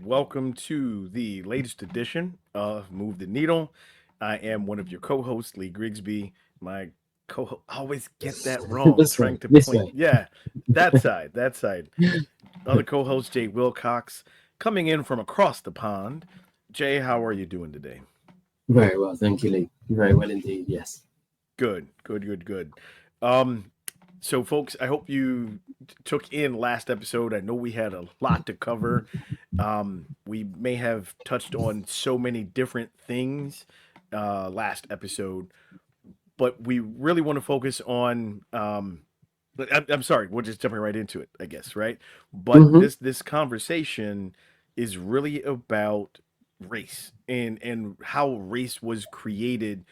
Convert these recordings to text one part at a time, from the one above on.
welcome to the latest edition of Move the Needle. I am one of your co-hosts, Lee Grigsby. My co-host always get that wrong, This way, trying to this point. way. Yeah, that side. Other co-host Jay Wilcox coming in from across the pond. Jay, how are you doing today? Very well, thank you, Lee. Very well indeed, yes. Good. Um, so folks, I hope you took in last episode. I know we had a lot to cover. We may have touched on so many different things last episode, but we really want to focus on. I'm sorry, we're just jumping right into it, I guess, right? But Mm-hmm. this conversation is really about race and how race was created,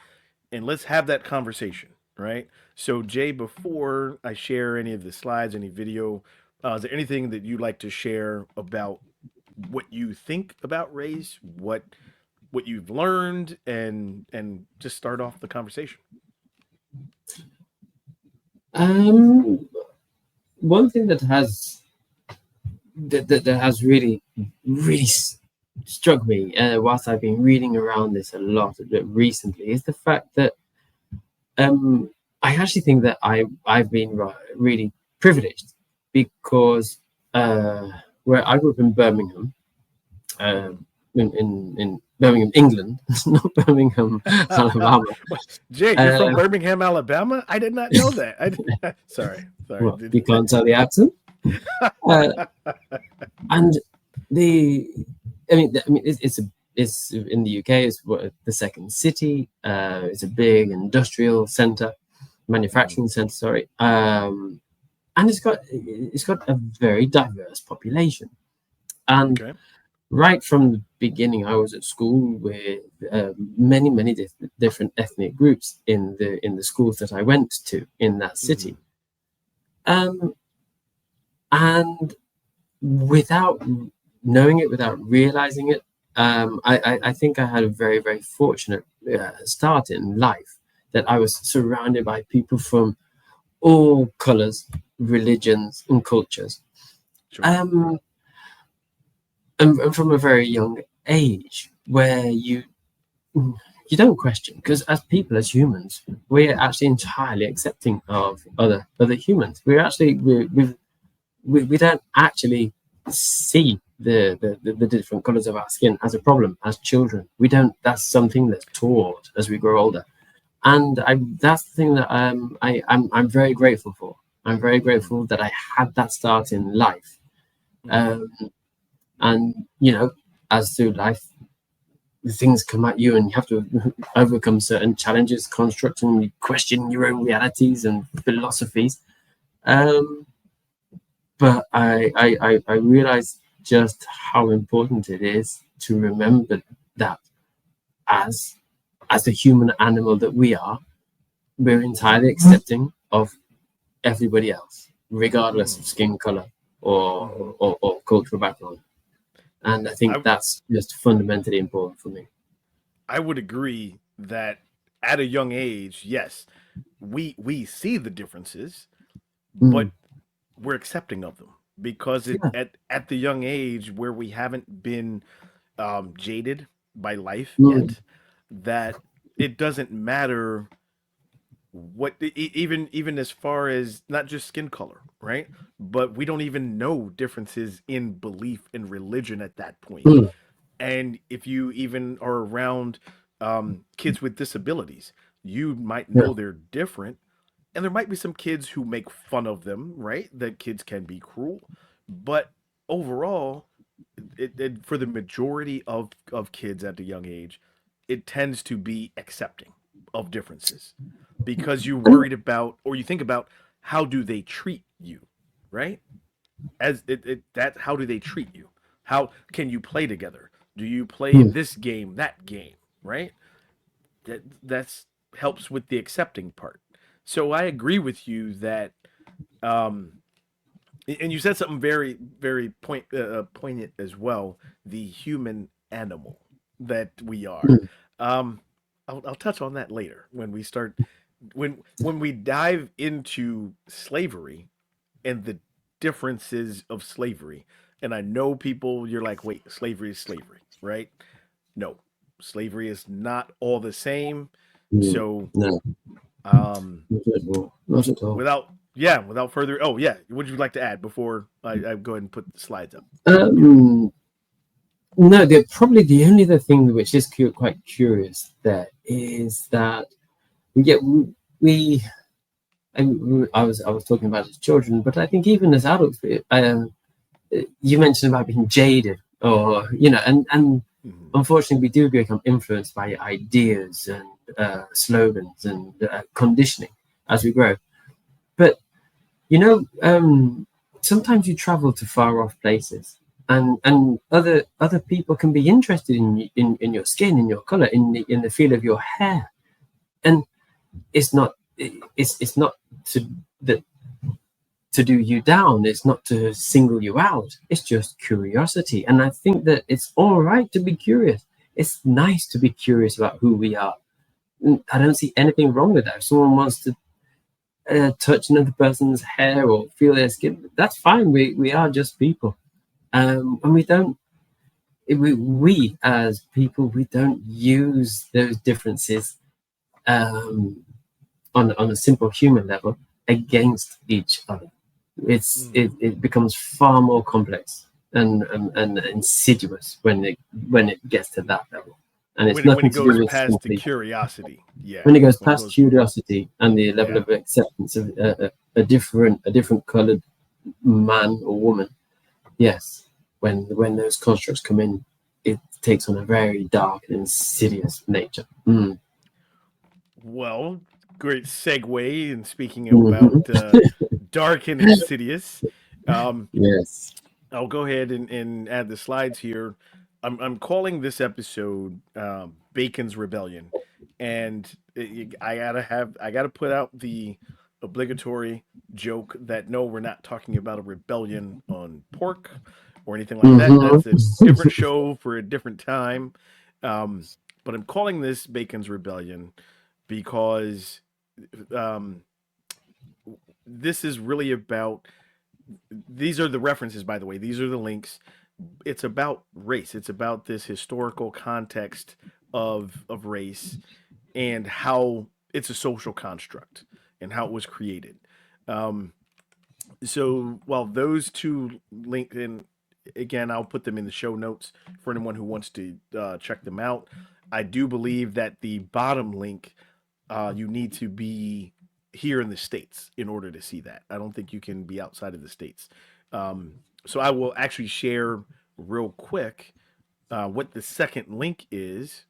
and let's have that conversation, right? So, Jay, before I share any of the slides, any video, is there anything that you'd like to share about what you think about race, what you've learned, and just start off the conversation? Um, One thing that has really struck me whilst I've been reading around this a lot recently is the fact that um, I actually think that I've been really privileged because uh, where I grew up in Birmingham, um, in Birmingham, England, not Birmingham, Alabama. Jay, you're from Uh, Birmingham, Alabama? I did not know that. Sorry. well, you can't tell the accent. Uh, and the, it's in the UK. It's the second city. It's a big industrial center, Mhm. manufacturing center. Sorry, and it's got a very diverse population. And Okay. right from the beginning, I was at school with many different ethnic groups in the schools that I went to in that Hmm. city. Um, and without knowing it, without realizing it, I think I had a very fortunate start in life that I was surrounded by people from all colors, religions, and cultures. Sure. Um, and from a very young age, where you don't question because as people, as humans, we're actually entirely accepting of other humans. We're actually we don't actually see the different colors of our skin as a problem as children. We don't. That's something that's taught as we grow older, and that's the thing that I'm very grateful for. I'm very Hmm. grateful that I had that start in life. Hmm. um, and as through life things come at you and you have to overcome certain challenges, constructs, and you question your own realities and philosophies. Um, but I realize just how important it is to remember that as as the human animal that we are, we're entirely accepting of everybody else, regardless Hmm. of skin color Hmm. or cultural background. And I think I that's just fundamentally important for me. I would agree that at a young age, yes, we see the differences, Mm, but we're accepting of them because it yeah. at the young age where we haven't been jaded by life Mm, yet, that it doesn't matter what even as far as not just skin color, right? But we don't even know differences in belief and religion at that point. mm, And if you even are around kids with disabilities, you might yeah. know they're different, and there might be some kids who make fun of them, right? That kids can be cruel, but overall, for the majority of kids at a young age, it tends to be accepting of differences because you're And worried about or you think about how do they treat you, right? As that how do they treat you? How can you play together? Do you play mm, this game, that game, right? That's helps with the accepting part. So I agree with you that um and you said something very poignant as well, the human animal that we are. mm, Um I'll touch on that later when we start when we dive into slavery and the differences of slavery. And I know people, you're like, wait, slavery is slavery, right? No, slavery is not all the same. Mm. So, No, um, not at all. Not at all. without further, oh yeah, what would you like to add before I go ahead and put the slides up? Um, no, probably the only other thing which is quite curious there is that yeah, we I was talking about as children, but I think even as adults, you mentioned about being jaded, or and Mhm. unfortunately, we do become influenced by ideas and slogans and conditioning as we grow. But sometimes you travel to far off places, and other people can be interested in your skin, in your color, in the feel of your hair, and it's not to that to do you down. It's not to single you out. It's just curiosity. And I think that it's all right to be curious. It's nice to be curious about who we are. I don't see anything wrong with that. If someone wants to touch another person's hair or feel their skin, that's fine. We are just people. And we don't, we as people, we don't use those differences um, on a simple human level against each other. Mm. It becomes far more complex and insidious when it gets to that level, and it's When nothing it to do goes with past the simply curiosity, when yeah, it goes when it past goes, curiosity and the level yeah. of acceptance of a different colored man or woman. Yes, when those constructs come in, it takes on a very dark and insidious nature. Mm. Well, great segue. And speaking about Hmm. dark and insidious, um, Yes. I'll go ahead and add the slides here. I'm calling this episode Bacon's Rebellion, and I gotta put out the obligatory joke that no, we're not talking about a rebellion on pork or anything like that. Hmm. That's a different show for a different time. Um, but I'm calling this Bacon's Rebellion because um, this is really about. These are the references, by the way. These are the links. It's about race. It's about this historical context of race and how it's a social construct and how it was created. Um, so while those two link in, again, I'll put them in the show notes for anyone who wants to check them out. I do believe that the bottom link, you need to be here in the states in order to see that. I don't think you can be outside of the states. Um, so I will actually share real quick what the second link is,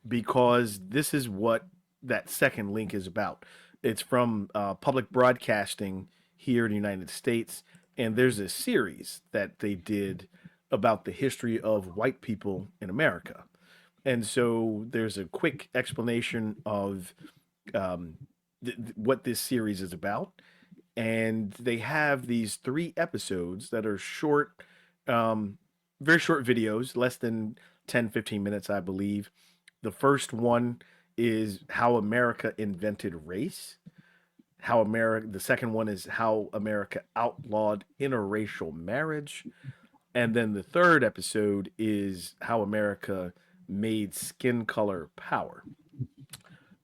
because this is what that second link is about. It's from public broadcasting here in the United States, and there's a series that they did about the history of white people in America. And so there's a quick explanation of what this series is about. And they have these 3 episodes that are short, um, very short videos, less than 10, 15 minutes, I believe. The first one is how America invented race. The second one is how America outlawed interracial marriage. And then the third episode is how America made skin color power.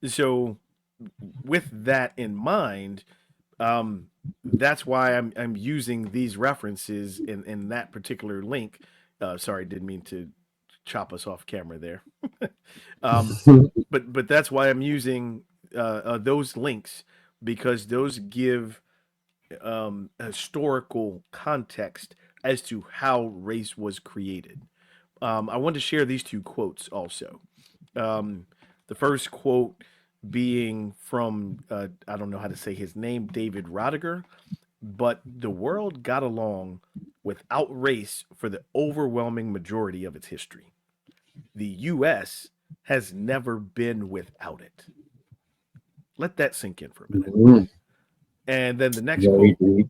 So, with that in mind, um, that's why I'm using these references in that particular link. Sorry, didn't mean to chop us off camera there. um, but that's why I'm using those links, because those give historical context as to how race was created. I want to share these 2 quotes also. Um, the first quote being from, I don't know how to say his name, David Rodiger, but the world got along without race for the overwhelming majority of its history. The U.S. has never been without it. Let that sink in for a minute. Mm. And then the next Very quote deep.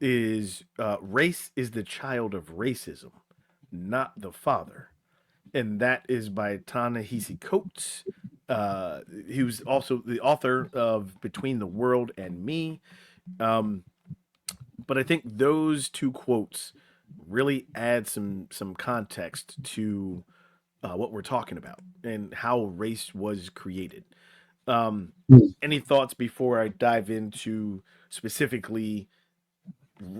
is race is the child of racism, not the father. And that is by Ta-Nehisi Coates. He was also the author of Between the World and Me. Um, but I think those 2 quotes really add some context to what we're talking about and how race was created. Um, Mm. any thoughts before I dive into specifically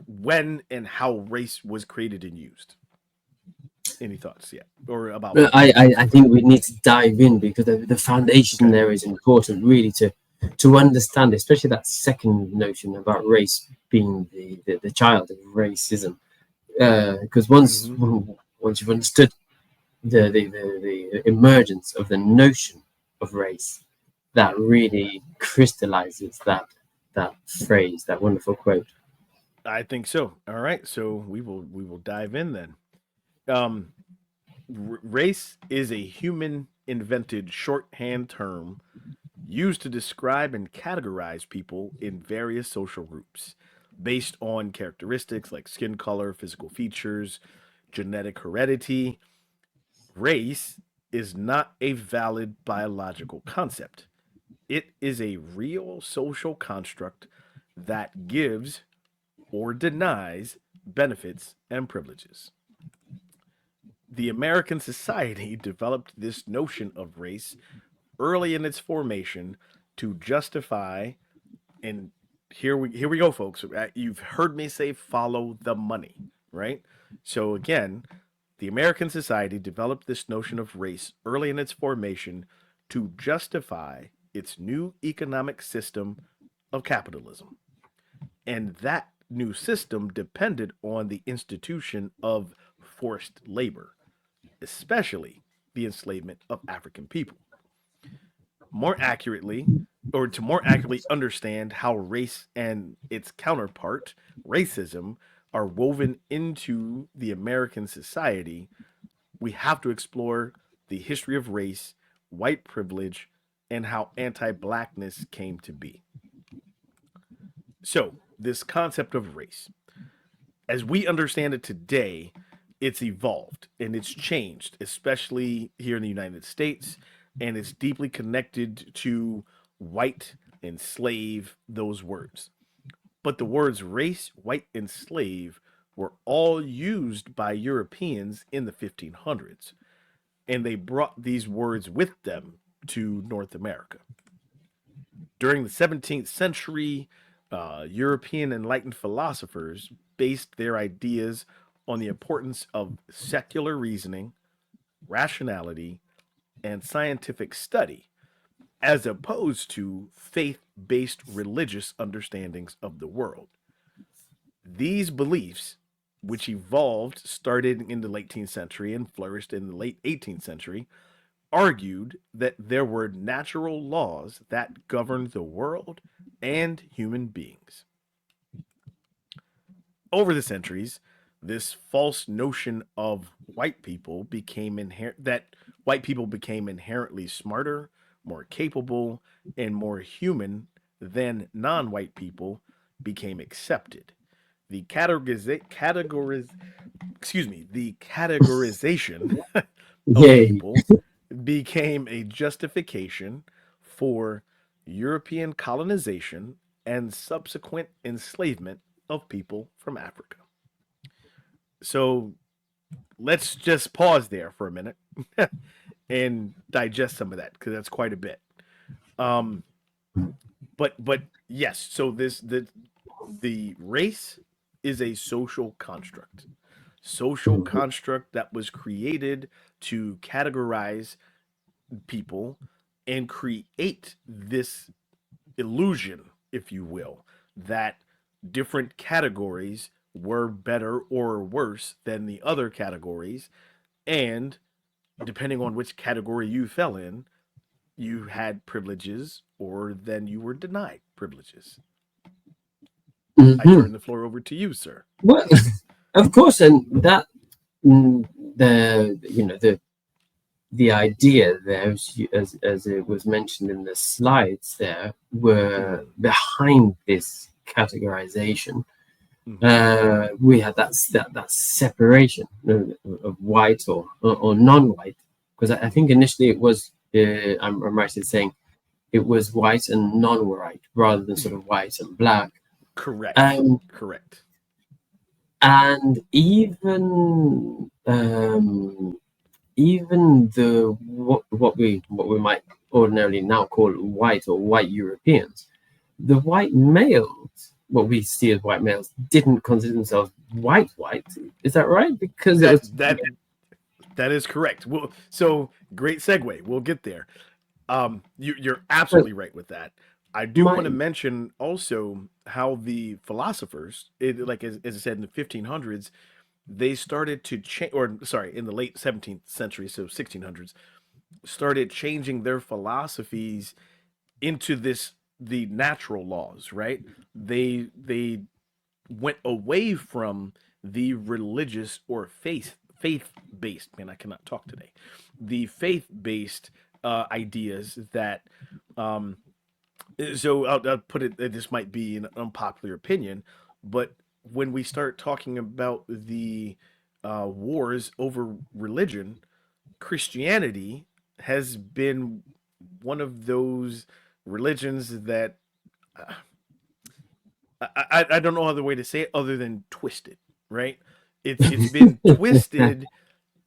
when and how race was created and used? Any thoughts yet, or about But I specifically? think we need to dive in because the foundation Okay. there is important, really, to understand, especially that second notion about race being the child of racism. Because Hmm. once you've understood the emergence of the notion of race, that really crystallizes that phrase, that wonderful quote. I think so. All right, so we will dive in then. Um, Race is a human invented shorthand term used to describe and categorize people in various social groups based on characteristics like skin color, physical features, genetic heredity. Race is not a valid biological concept. It is a real social construct that gives or denies benefits and privileges. The American society developed this notion of race early in its formation to justify, and here we go, folks. You've heard me say follow the money, right? So again, the American society developed this notion of race early in its formation to justify its new economic system of capitalism. And that new system depended on the institution of forced labor, especially the enslavement of African people. More accurately, or to more accurately understand how race and its counterpart, racism, are woven into the American society, we have to explore the history of race, white privilege, and how anti blackness came to be. So, this concept of race, as we understand it today, it's evolved and it's changed, especially here in the United States, and it's deeply connected to white and slave, those words. But the words race, white, and slave were all used by Europeans in the 1500s, and they brought these words with them to North America. During the 17th century, European enlightened philosophers based their ideas on the importance of secular reasoning, rationality, and scientific study, as opposed to faith based religious understandings of the world. These beliefs, which evolved started in the late 18th century and flourished in the late 18th century, argued that there were natural laws that governed the world and human beings. Over the centuries, this false notion of white people became inherently smarter, more capable, and more human than non-white people became accepted. The the categorization of Yay. people became a justification for European colonization and subsequent enslavement of people from Africa. So let's just pause there for a minute and digest some of that because that's quite a bit. Um, but yes, so the race is a social Mhm. construct that was created to categorize people and create this illusion, if you will, that different categories were better or worse than the other categories. And depending on which category you fell in, you had privileges or then you were denied privileges. I Mhm. turn the floor over to you, sir. Well, of course, and that the the idea there, as it was mentioned in the slides, there were Mm-hmm. behind this categorization. Mm-hmm. We had that separation of white or non-white, because I think initially it was I'm right in saying it was white and non-white rather than sort of white and black. Correct. Um, Correct. And even the what we might ordinarily now call white or white Europeans, the white males, what we see as white males, didn't consider themselves white. Is that right? Because it That was that that is correct. Well, so great segue. We'll get there. You're but absolutely right with that. I do want my to mention also how the philosophers, like as I said in the 1500s, they started to change, or sorry, in the late 17th century, so 1600s, started changing their philosophies into the natural laws, right? They went away from the religious or faith based, man, I cannot talk today, the faith based ideas that um so I'll put it, this might be an unpopular opinion, but when we start talking about the wars over religion, Christianity has been one of those religions that I don't know other way to say it other than twisted, right? It's been twisted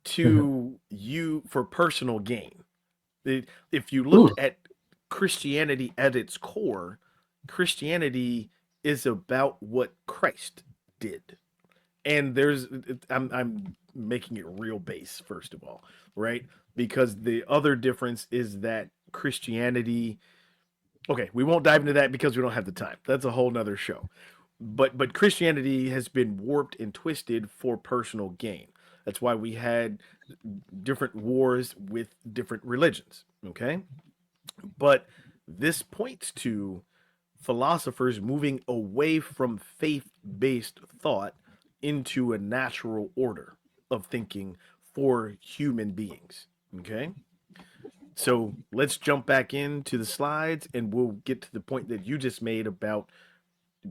to you for personal gain. If you looked mm, at Christianity at its core, Christianity is about what Christ did. And I'm making it real base first of all, right? Because the other difference is that Christianity, okay, we won't dive into that because we don't have the time. That's a whole nother show. But Christianity has been warped and twisted for personal gain. That's why we had different wars with different religions, okay? But this points to philosophers moving away from faith based thought into a natural order of thinking for human beings. Okay. So let's jump back into the slides and we'll get to the point that you just made about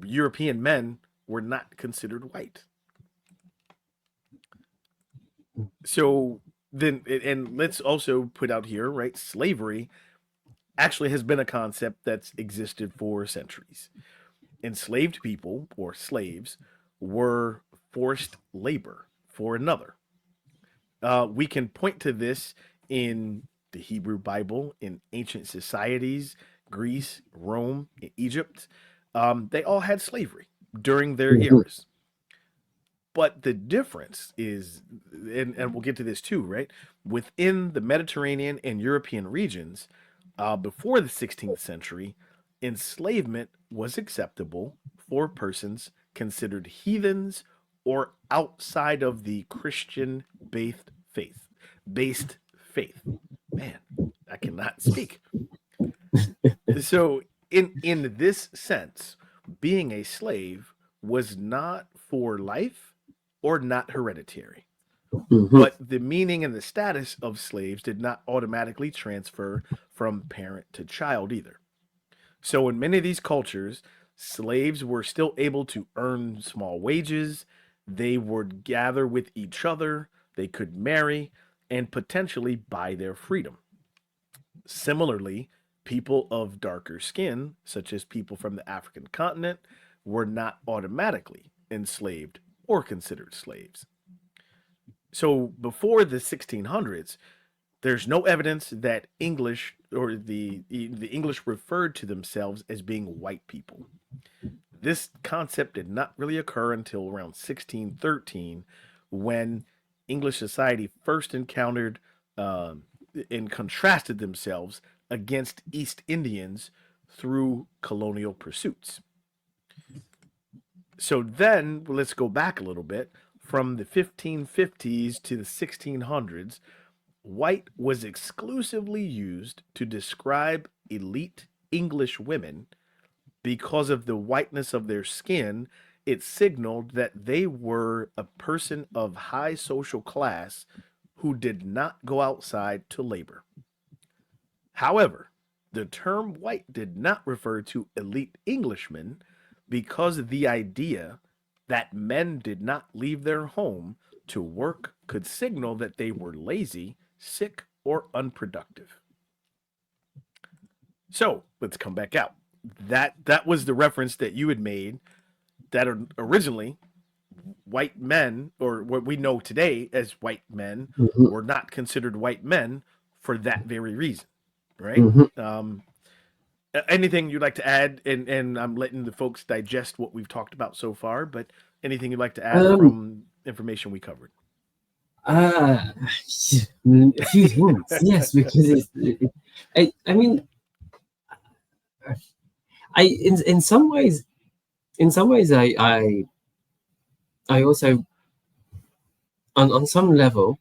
European men were not considered white. So then, and let's also put out here, right? Slavery actually has been a concept that's existed for centuries. Enslaved people or slaves were forced labor for another. We can point to this in the Hebrew Bible, in ancient societies, Greece, Rome, Egypt. They all had slavery during their mhm, eras. But the difference is, and we'll get to this too, right? Within the Mediterranean and European regions, before the 16th century, enslavement was acceptable for persons considered heathens or outside of the Christian based faith. Man, I cannot speak. So in this sense, being a slave was not for life or not hereditary. mhm, But the meaning and the status of slaves did not automatically transfer from parent to child either. So, in many of these cultures, slaves were still able to earn small wages, they would gather with each other, they could marry, and potentially buy their freedom. Similarly, people of darker skin, such as people from the African continent, were not automatically enslaved or considered slaves. So, before the 1600s, there's no evidence that English or the English referred to themselves as being white people. This concept did not really occur until around 1613, when English society first encountered um, and contrasted themselves against East Indians through colonial pursuits. So then let's go back a little bit. From the 1550s to the 1600s, white was exclusively used to describe elite English women. Because of the whiteness of their skin, it signaled that they were a person of high social class who did not go outside to labor. However, the term white did not refer to elite Englishmen because the idea that men did not leave their home to work could signal that they were lazy, sick, or unproductive. So let's come back out. That was the reference that you had made that originally white men, or what we know today as white men, Mhm. were not considered white men for that very reason, right? Mhm. Um, anything you'd like to add? And I'm letting the folks digest what we've talked about so far, but anything you'd like to add Um, from information we covered? uh, a few things, yes, because I mean, in some ways, I also, on some level,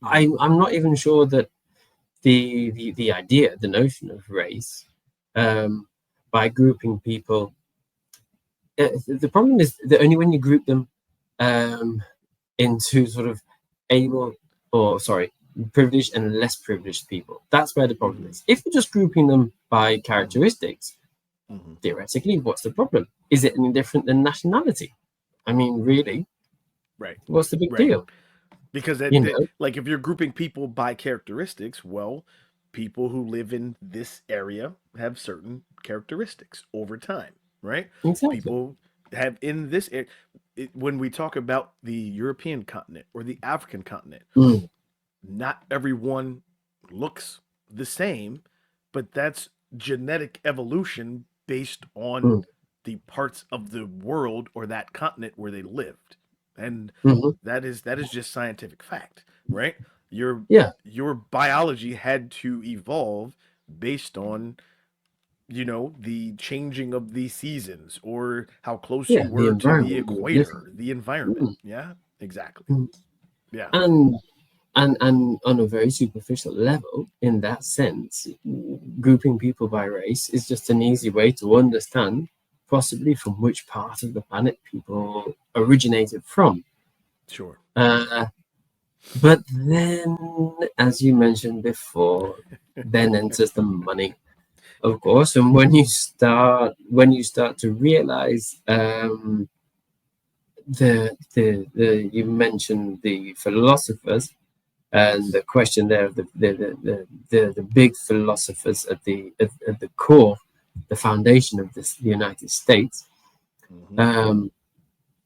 Mhm. I'm not even sure that the idea, the notion of race, um, by grouping people, the problem is that only when you group them um, into sort of able, or sorry, privileged and less privileged people. That's where the problem Mhm. is. If you're just grouping them by Mhm. characteristics, Mhm. theoretically, what's the problem? Is it any different than nationality? I mean, really, Right. what's the big Right. deal? Because You know, like if you're grouping people by characteristics, well, people who live in this area have certain characteristics over time, right? exactly. People have in this when we talk about the European continent or the African continent, Mm, not everyone looks the same, but that's genetic evolution based on mm, the parts of the world or that continent where they lived. And mhm. that is just scientific fact, right? Your Yeah, your biology had to evolve based on, the changing of the seasons or how close yeah, you the were to the environment you would live equator, the environment. in. Yeah, exactly. Mm. Yeah. And and on a very superficial level, in that sense, grouping people by race is just an easy way to understand possibly from which part of the planet people originated from. Sure. Uh, but then, as you mentioned before, then enters the money, of course. And when you start to realize the you mentioned the philosophers and Yes. the question there of the big philosophers at the core, the foundation of the United States, Hmm. um,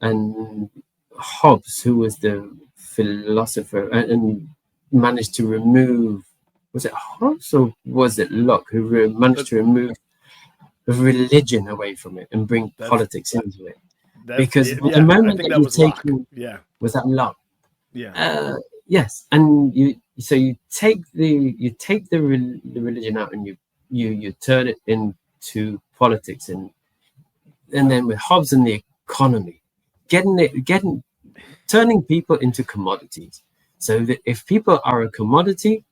and Hobbes, who was the philosopher and managed to remove, was it Hobbes or was it Locke who managed That, to remove religion away from it and bring that's politics into it? that's Because the yeah. I moment think that that you're was Locke. taking, Yeah. was that Locke? Yeah. Uh, yes, and you take the religion out and you turn it into politics, and then with Hobbes and the economy, getting turning people into commodities, so that if people are a commodity,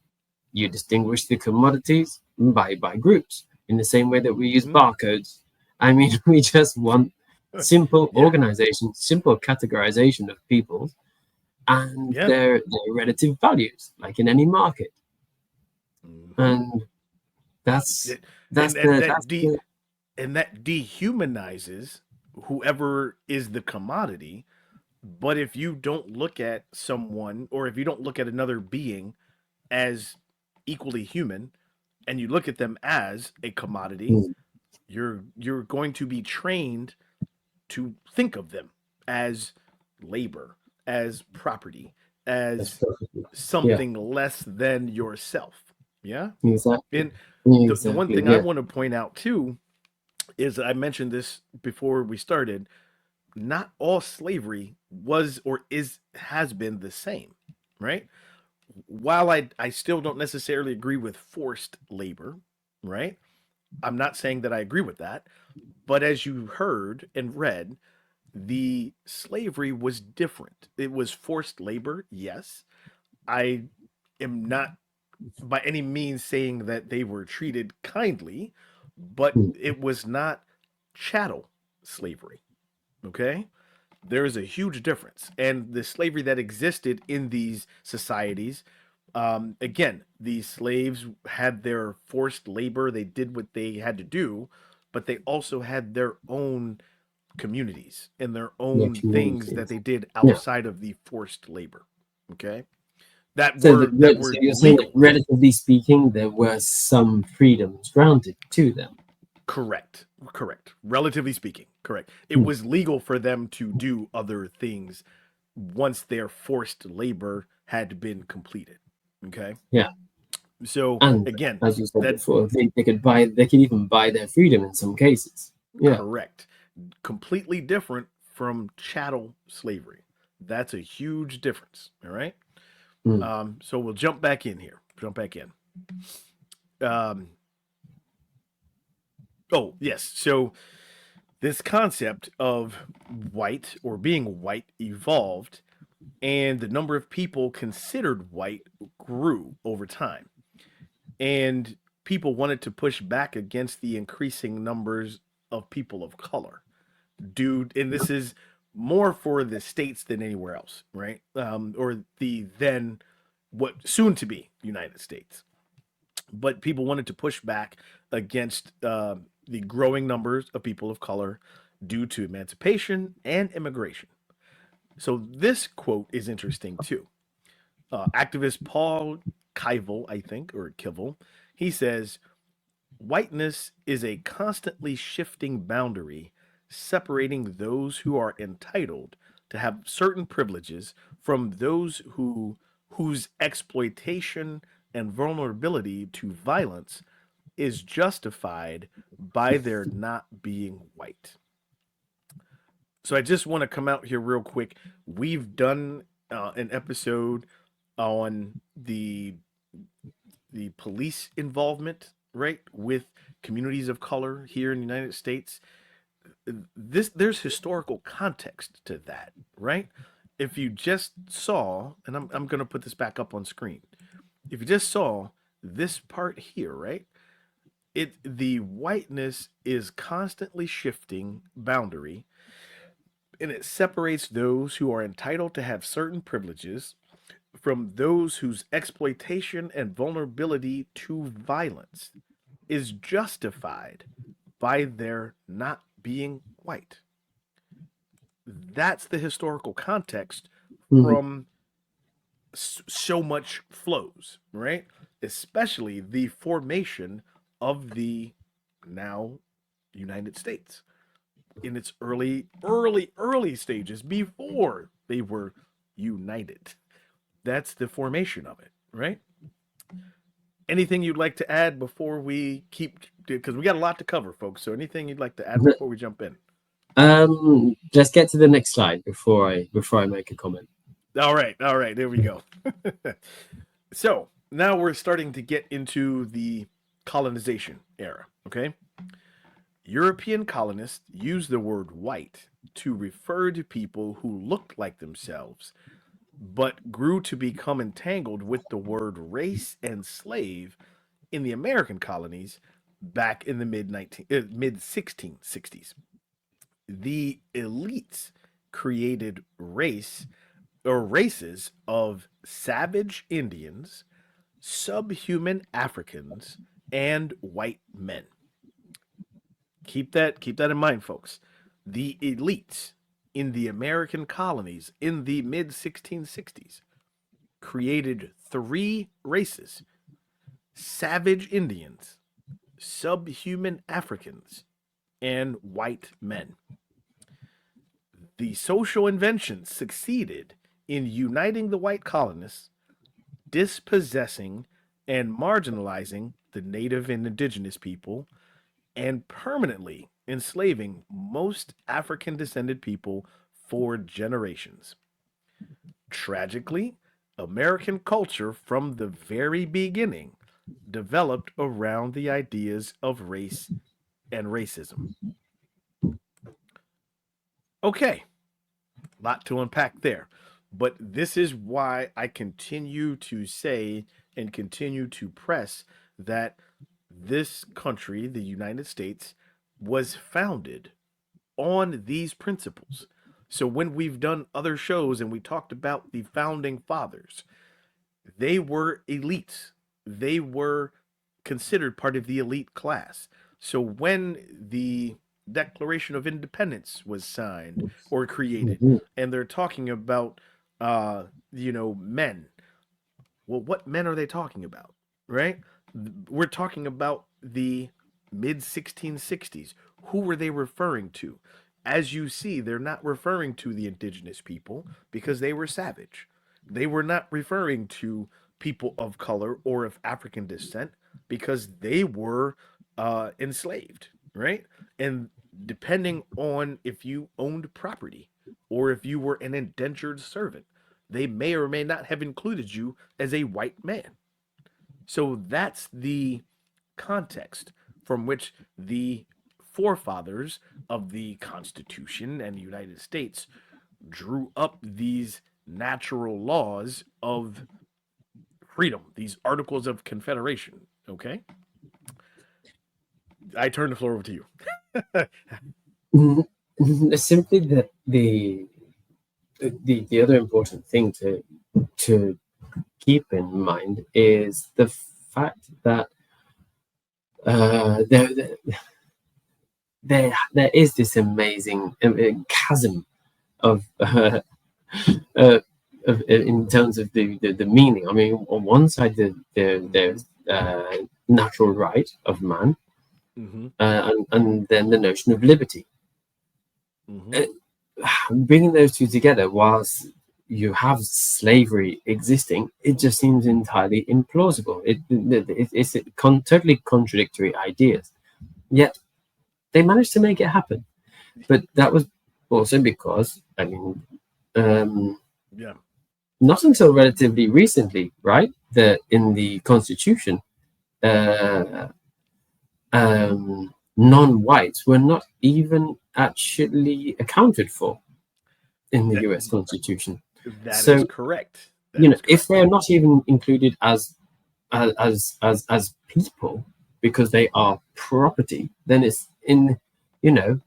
you distinguish the commodities by groups in the same way that we use Hmm. barcodes. I mean, we just want simple Yeah. organization, simple categorization of people and Yeah. their relative values, like in any market. Hmm. And that's It, that's and the that that's de the and that dehumanizes whoever is the commodity. But if you don't look at someone, or if you don't look at another being as equally human, and you look at them as a commodity, mm, you're going to be trained to think of them as labor, as property, that's as perfectly, yeah, something less than yourself. Yeah. exactly, And the one exactly, thing I yeah. want to point out too is I mentioned this before we started. Not all slavery was or is has been the same, right? While I still don't necessarily agree with forced labor, right? I'm not saying that I agree with that, but as you heard and read, the slavery was different. It was forced labor, yes. I am not by any means saying that they were treated kindly, but Mm, it was not chattel slavery. Okay? There is a huge difference. And the slavery that existed in these societies, again, these slaves had their forced labor, they did what they had to do, but they also had their own communities and their yeah, own things that communities, they did yeah. outside of the forced labor. Okay? That So were that so were you're saying that legal. relatively speaking, there were some freedoms granted to them. Correct. Correct. Relatively speaking. Correct. It Hmm. was legal for them to do other things once their forced labor had been completed. Okay. Yeah, So and again, as you said that before, they could even buy their freedom in some cases. Yeah. correct. Completely different from chattel slavery. That's a huge difference. All right. Hmm. So we'll jump back in here. Jump back in. Um, oh, yes. So this concept of white or being white evolved, and the number of people considered white grew over time. And people wanted to push back against the increasing numbers of people of color. Dude, and this is more for the states than anywhere else, right? Or the then what soon to be United States. But people wanted to push back against the growing numbers of people of color due to emancipation and immigration. So this quote is interesting too. Activist Paul Kivel, I think, or Kivel, he says, whiteness is a constantly shifting boundary separating those who are entitled to have certain privileges from those whose exploitation and vulnerability to violence is justified by their not being white. So I just want to come out here real quick. We've done an episode on the police involvement, right, with communities of color here in the United States. This there's historical context to that, right? If you just saw, and I'm going to put this back up on screen. If you just saw this part here, right? The whiteness is constantly shifting boundary, and it separates those who are entitled to have certain privileges from those whose exploitation and vulnerability to violence is justified by their not being white. That's the historical context Mhm. from so much flows, right? Especially the formation of the now United States in its early stages before they were united. That's the formation of it, right? Anything you'd like to add before we keep, because we got a lot to cover, folks. So anything you'd like to add before we jump in? Let's get to the next slide before I make a comment. All right, there we go. So now we're starting to get into the colonization era. Okay, European colonists used the word white to refer to people who looked like themselves, but grew to become entangled with the word race and slave in the American colonies back in the mid 1660s. The elites created races of savage Indians, subhuman Africans, and white men. Keep that in mind, folks. The elites in the American colonies in the mid 1660s created three races: savage Indians, subhuman Africans, and white men. The social inventions succeeded in uniting the white colonists, dispossessing and marginalizing the native and indigenous people, and permanently enslaving most African descended people for generations. Tragically, American culture from the very beginning developed around the ideas of race and racism. Okay, lot to unpack there. But this is why I continue to say and continue to press that this country, the United States, was founded on these principles. So when we've done other shows and we talked about the founding fathers, they were elites. They were considered part of the elite class. So when the Declaration of Independence was signed or created, Mhm. and they're talking about, men. Well, what men are they talking about, right? We're talking about the mid 1660s. Who were they referring to? as you see, they're not referring to the indigenous people because they were savage. They were not referring to people of color or of African descent because they were enslaved, right? And depending on if you owned property or if you were an indentured servant, they may or may not have included you as a white man. So that's the context from which the forefathers of the Constitution and the United States drew up these natural laws of freedom, these Articles of Confederation. Okay? I turn the floor over to you. Simply that the other important thing to keep in mind is the fact that uh, there, there is this amazing chasm of, uh, in terms of the meaning. I mean, on one side, there's natural right of man, Mm-hmm. and then the notion of liberty. Mm-hmm. Bringing those two together, whilst you have slavery existing, it just seems entirely implausible. It's totally contradictory ideas. Yet they managed to make it happen. But that was also because, I mean, Yeah. not until relatively recently, right? That in the Constitution, uh, non-whites were not even actually accounted for in the That U.S. Constitution. that is So, correct. That is if correct. they're not even included as people because they are property, then it's in, you know,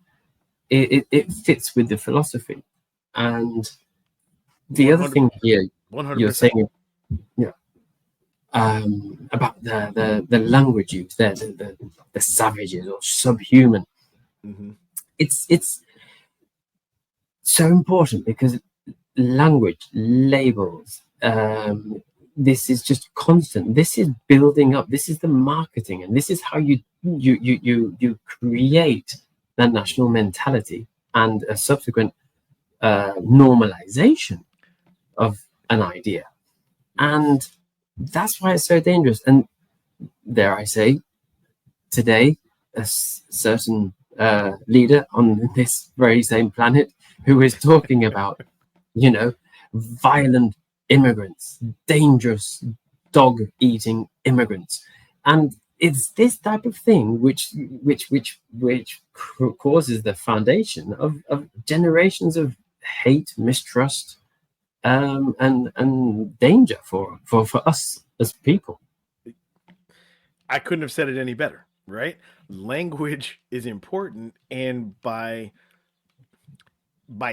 it fits with the philosophy. And the other 100 thing here you're 100%. saying, yeah, about the language use there, the savages or subhuman. Mm-hmm. It's so important because language, labels, this is just constant. This is building up. This is the marketing, and this is how you create the national mentality and a subsequent normalization of an idea. Yes. And that's why it's so dangerous. And dare I say, today, a certain leader on this very same planet who is talking about, violent immigrants, dangerous dog-eating immigrants, and it's this type of thing which causes the foundation of generations of hate, mistrust, and danger for us as people. I couldn't have said it any better, right? Language is important, and by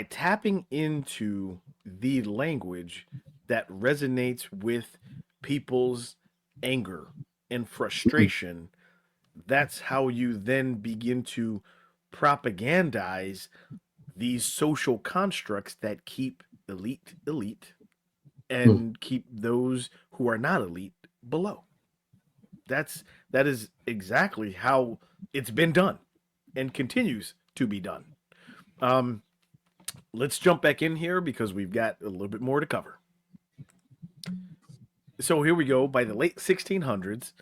tapping into the language that resonates with people's anger and frustration, that's how you then begin to propagandize these social constructs that keep elite elite Hmm. and keep those who are not elite below. That is exactly how it's been done and continues to be done. Um, let's jump back in here because we've got a little bit more to cover. So here we go. By the late 1600s,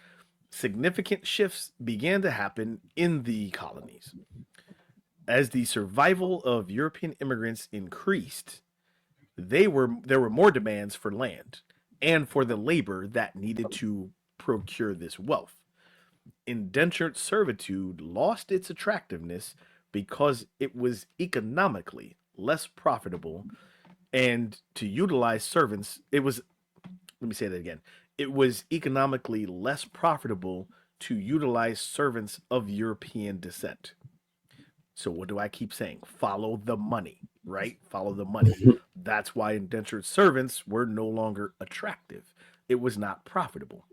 significant shifts began to happen in the colonies. As the survival of European immigrants increased, there were more demands for land and for the labor that needed to procure this wealth. Indentured servitude lost its attractiveness because it was economically less profitable, and to utilize servants, it was, let me say that again, it was economically less profitable to utilize servants of European descent. So what do I keep saying? Follow the money, right? Follow the money. That's why indentured servants were no longer attractive. It was not profitable.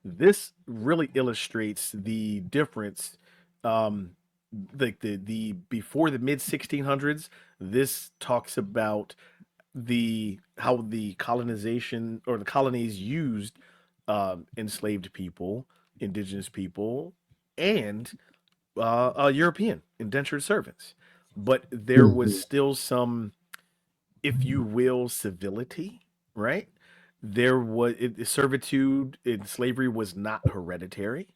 This really illustrates the difference. Um, like the before the mid 1600s, this talks about the how the colonization or the colonies used enslaved people, indigenous people, and European indentured servants. but there was still some, if you will, civility, right? Servitude in slavery was not hereditary.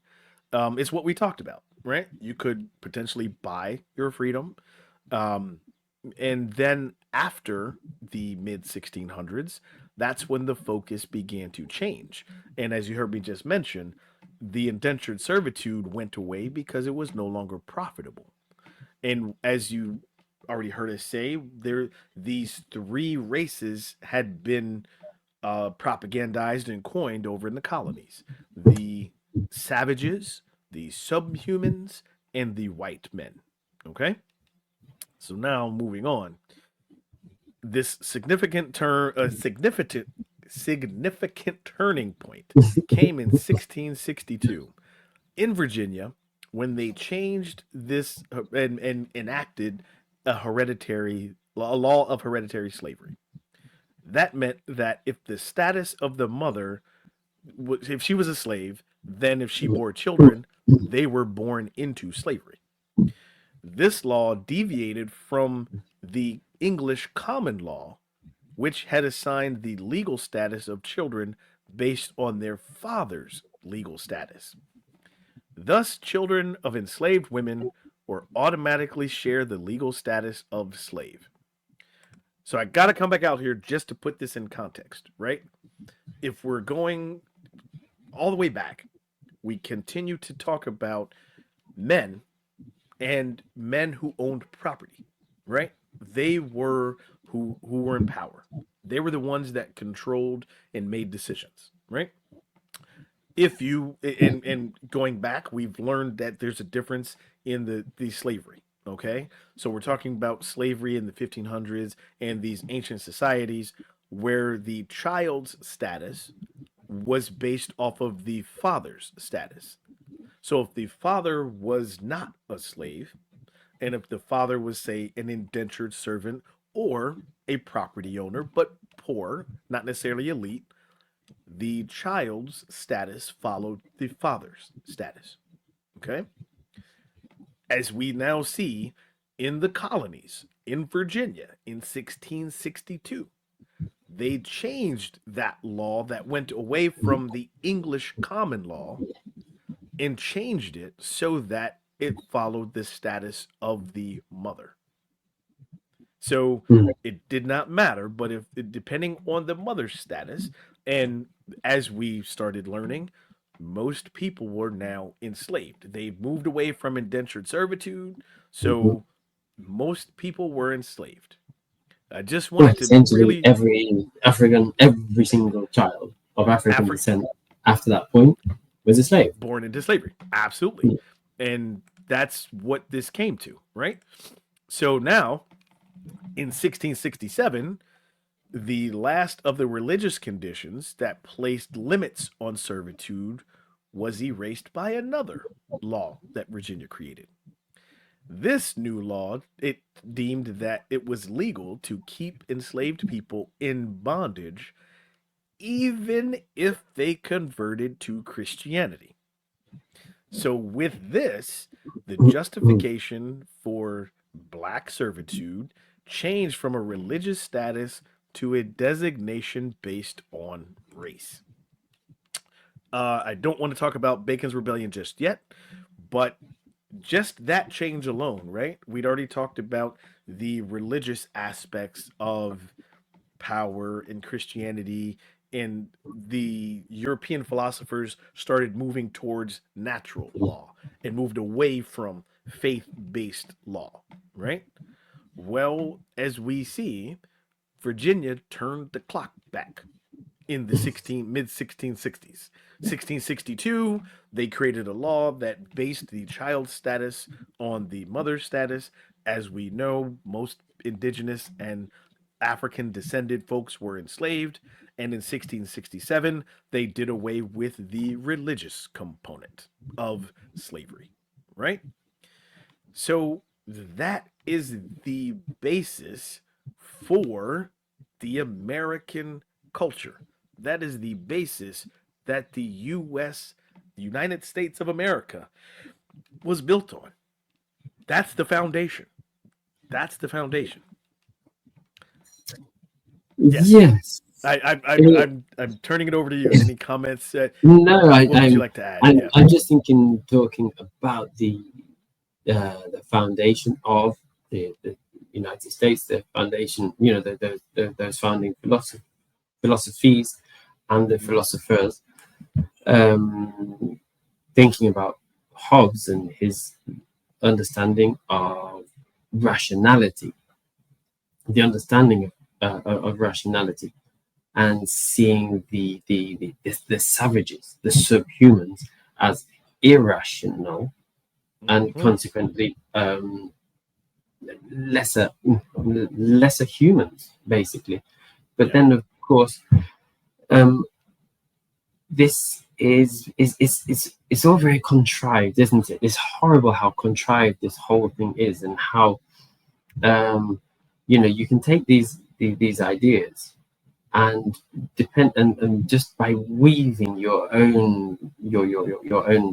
It's what we talked about, right? You could potentially buy your freedom. Um, and then after the mid 1600s, that's when the focus began to change. And as you heard me just mention, the indentured servitude went away because it was no longer profitable. And as you already heard us say, there these three races had been propagandized and coined over in the colonies: the savages, the subhumans, and the white men. Okay, so now moving on, this significant turning point came in 1662 in Virginia when they changed this and enacted a law of hereditary slavery. That meant that if the status of the mother, if she was a slave, then if she bore children, they were born into slavery. This law deviated from the English common law, which had assigned the legal status of children based on their father's legal status. Thus, children of enslaved women were automatically share the legal status of slave. So I got to come back out here just to put this in context, right? If we're going all the way back, we continue to talk about men and men who owned property, right? They were who were in power. They were the ones that controlled and made decisions, right? If you and going back, we've learned that there's a difference in the slavery. Okay, so we're talking about slavery in the 1500s and these ancient societies where the child's status was based off of the father's status. So if the father was not a slave, and if the father was, say, an indentured servant or a property owner, but poor, not necessarily elite, the child's status followed the father's status. Okay? As we now see in the colonies in Virginia in 1662, they changed that law that went away from the English common law and changed it so that it followed the status of the mother. So it did not matter, but if depending on the mother's status, and as we started learning, most people were now enslaved. They moved away from indentured servitude, so most people were enslaved. I just Well, wanted to essentially, really every single child of African Afri- descent after that point was a slave. born into slavery. Absolutely. And that's what this came to, right? So now in 1667, the last of the religious conditions that placed limits on servitude was erased by another law that Virginia created. This new law, it deemed that it was legal to keep enslaved people in bondage even if they converted to Christianity. So with this, the justification for black servitude changed from a religious status to a designation based on race. I don't want to talk about Bacon's Rebellion just yet, but just that change alone, right? We'd already talked about the religious aspects of power in Christianity, and the European philosophers started moving towards natural law and moved away from faith based law, right? Well, as we see, Virginia turned the clock back in the 1660s. 1662, they created a law that based the child status on the mother status. As we know, most indigenous and African descended folks were enslaved, and in 1667 they did away with the religious component of slavery, right? So that is the basis for the American culture. That is the basis that the US, the United States of America, was built on. That's the foundation. That's the foundation. Yes. Yes. I'm turning it over to you. Any comments? No, What would you like to add? Yeah. I'm just thinking, talking about the foundation of the United States, the foundation, those founding philosophies and the philosophers. Thinking about Hobbes and his understanding of rationality, the understanding of rationality, and seeing the savages, the subhumans, as irrational and Mhm. consequently lesser lesser humans, basically. But Yeah. then, of course, um, this it's all very contrived, isn't it? It's horrible how contrived this whole thing is, and how you can take these ideas and and just by weaving your own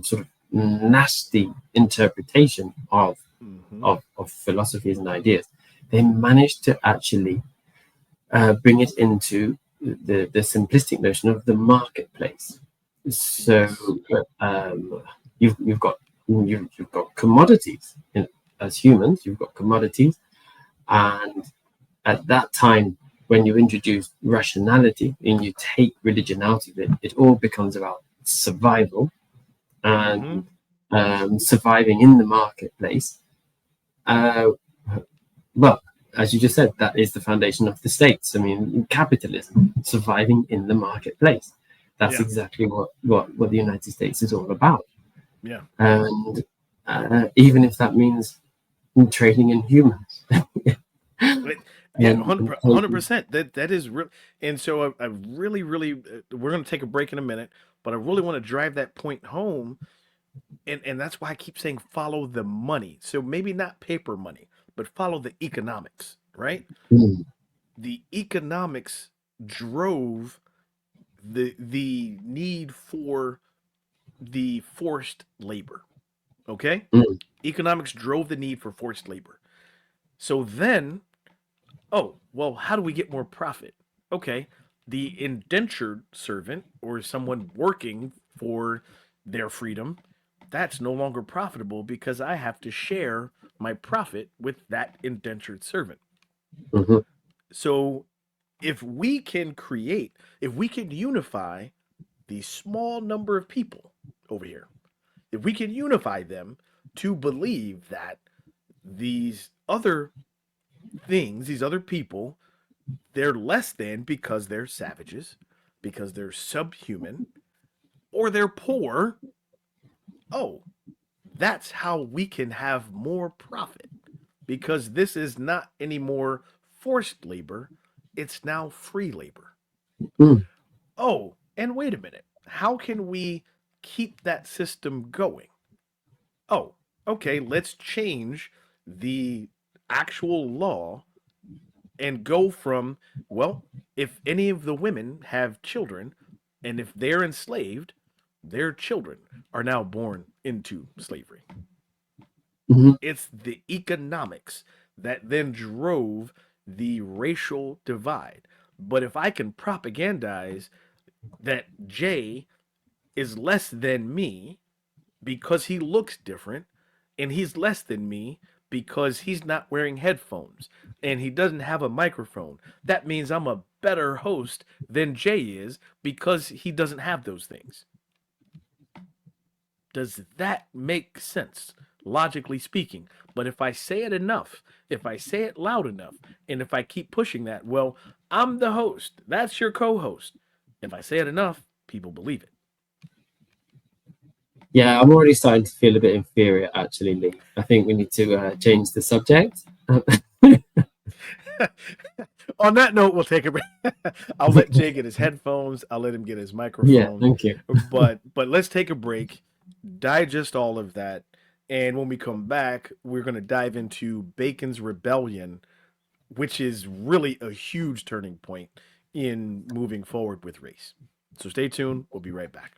sort of nasty interpretation Hmm. of philosophies and ideas, they managed to actually bring it into the simplistic notion of the marketplace. So Yes. you've got you've got commodities as humans. You've got commodities, and at that time, when you introduce rationality and you take religion out of it, it all becomes about survival Hmm. and surviving in the marketplace. Uh, well, as you just said, that is the foundation of the states. I mean, capitalism, surviving in the marketplace. That's Yeah. exactly what the United States is all about. Yeah. And even if that means trading in humans. Yeah, and 100%. That is real. And so I really, really, we're going to take a break in a minute, but I really want to drive that point home, and that's why I keep saying follow the money. So maybe not paper money, but follow the economics, right? Mm, The economics drove the need for the forced labor. Okay, mm, economics drove the need for forced labor. So then, oh, well, how do we get more profit? Okay, the indentured servant or someone working for their freedom, that's no longer profitable because I have to share my profit with that indentured servant. mhm, So if we can create, if we can unify the small number of people over here, if we can unify them to believe that these other things, these other people, they're less than because they're savages, because they're subhuman, or they're poor. Oh, that's how we can have more profit because this is not anymore forced labor, it's now free labor. mm, Oh, and wait a minute. How can we keep that system going? Oh, okay, let's change the actual law and go from, well, if any of the women have children and if they're enslaved, their children are now born into slavery. mhm. It's the economics that then drove the racial divide. But if I can propagandize that Jay is less than me because he looks different, and he's less than me because he's not wearing headphones and he doesn't have a microphone. That means I'm a better host than Jay is because he doesn't have those things. Does that make sense, logically speaking? But if I say it enough, if I say it loud enough, and if I keep pushing that, well, I'm the host, that's your co host. If I say it enough, people believe Yeah, I'm already starting to feel a bit inferior, actually, Lee. I think we need to change the subject. it. On that note, we'll take a break. I'll let Jay get his headphones. I'll let him get his Yeah, microphone. thank you. But let's take a break, digest all of that, and when we come back, we're going to dive into Bacon's Rebellion, which is really a huge turning point in moving forward with race. So stay tuned. We'll be right back.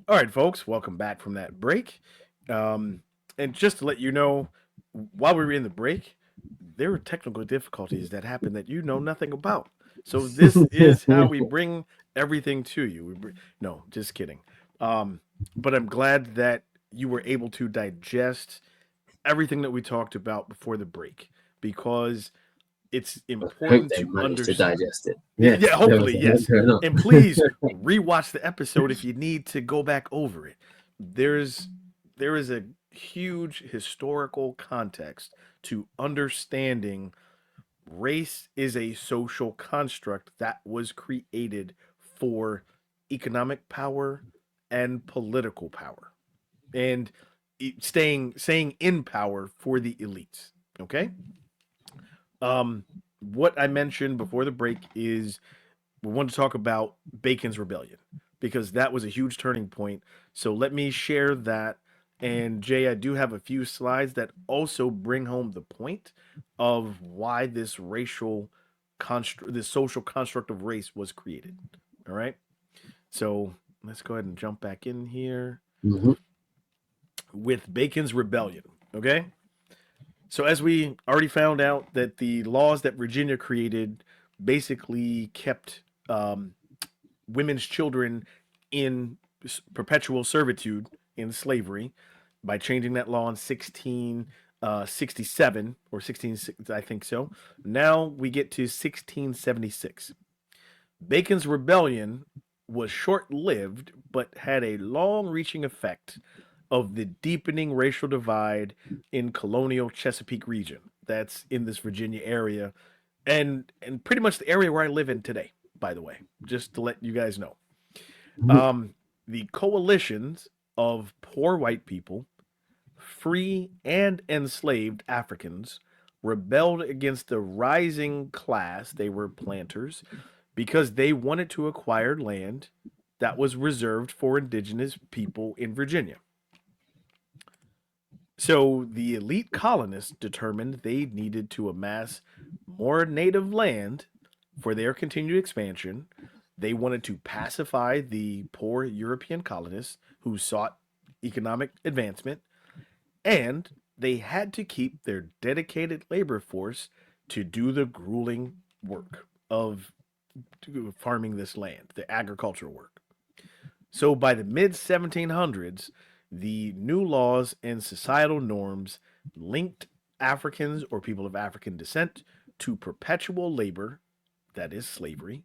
All right, folks, welcome back from that break. And just to let you know, while we were in the break, there were technical difficulties that happened that you know nothing about. So this is how we bring everything to you. No, just kidding. Um, but I'm glad that you were able to digest everything that we talked about before the break because it's I hope important they to managed to understand. digest it. Yeah, Yeah, yeah, there was hopefully, a lot yes. going on. And please rewatch the episode if you need to go back over it. There's there is a huge historical context to understanding race is a social construct that was created for economic power and political power and staying in power for the elites. Okay? What I mentioned before the break is we want to talk about Bacon's Rebellion because that was a huge turning point. So let me share that. And Jay, I do have a few slides that also bring home the point of why this racial construct, this social construct of race was created. All right. So let's go ahead and jump back in here Mhm. with Bacon's Rebellion. Okay. So as we already found out that the laws that Virginia created basically kept women's children in perpetual servitude in slavery by changing that law in 1667 or 16, I think so. Now we get to 1676. Bacon's rebellion was short lived, but had a long reaching effect of the deepening racial divide in colonial Chesapeake region. That's in this Virginia area and pretty much the area where I live in today, by the way, just to let you guys know. Um, the coalitions of poor white people, free and enslaved Africans, rebelled against the rising class. They were planters because they wanted to acquire land that was reserved for indigenous people in Virginia. So the elite colonists determined they needed to amass more native land for their continued expansion. They wanted to pacify the poor European colonists who sought economic advancement, and they had to keep their dedicated labor force to do the grueling work of farming this land, the agricultural work. So by the mid 1700s, the new laws and societal norms linked Africans or people of African descent to perpetual labor, that is slavery,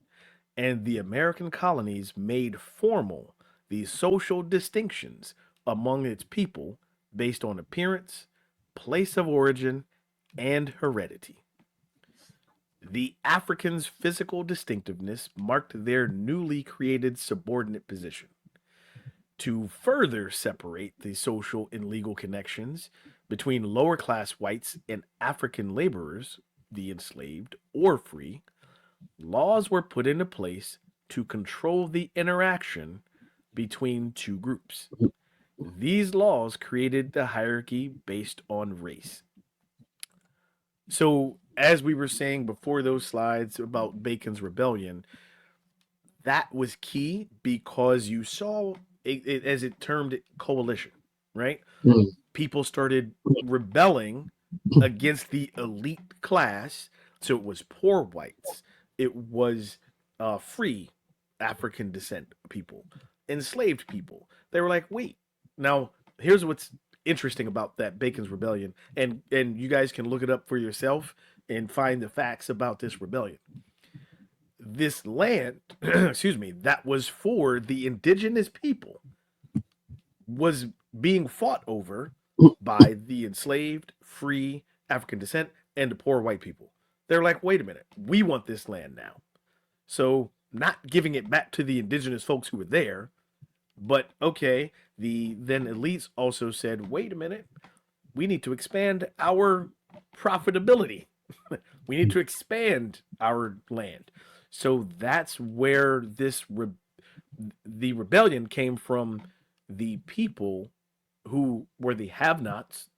and the American colonies made formal these social distinctions among its people based on appearance, place of origin, and heredity. The Africans' physical distinctiveness marked their newly created subordinate position. To further separate the social and legal connections between lower class whites and African laborers, the enslaved or free, laws were put into place to control the interaction between two groups. These laws created the hierarchy based on race. So, as we were saying before those slides about Bacon's rebellion, that was key because you saw it as it termed it coalition, right? Mm. People started rebelling against the elite class. So it was poor whites, it was free African descent people, enslaved people. They were like, wait, now here's what's interesting about that Bacon's rebellion, and you guys can look it up for yourself and find the facts about this rebellion. This land, excuse me, that was for the indigenous people was being fought over by the enslaved, free African descent, and the poor white people. They're like, wait a minute, we want this land now. So, not giving it back to the indigenous folks who were there, but okay, the then elites also said, wait a minute, we need to expand our profitability. We need to expand our land. So that's where the rebellion came from. The people who were the have-nots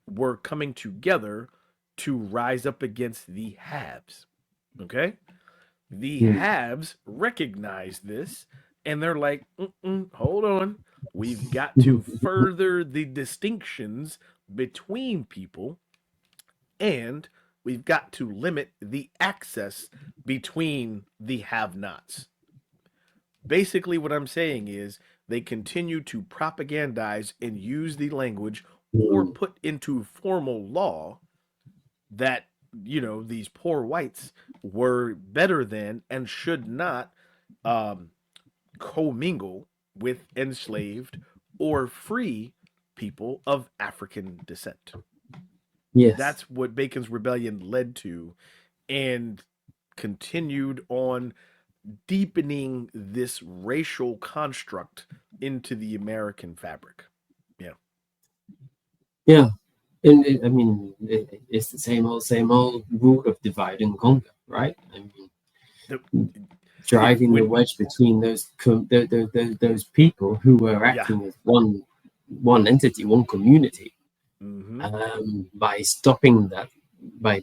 were coming together to rise up against the haves. Okay? The Mm. haves recognized this And they're like, hold on. We've got to further the distinctions between people, and we've got to limit the access between the have nots. Basically, what I'm saying is they continue to propagandize and use the language or Mm. put into formal law that, these poor whites were better than and should not um, commingle with enslaved or free people of African descent. Yes. That's what Bacon's Rebellion led to, and continued on deepening this racial construct into the American fabric. Yeah. Yeah. And I mean, it's the same old rule of divide and conquer, right? I mean, The, it driving the when wedge between those people who were Yeah. acting as one entity, one community, Mm-hmm. by stopping that, by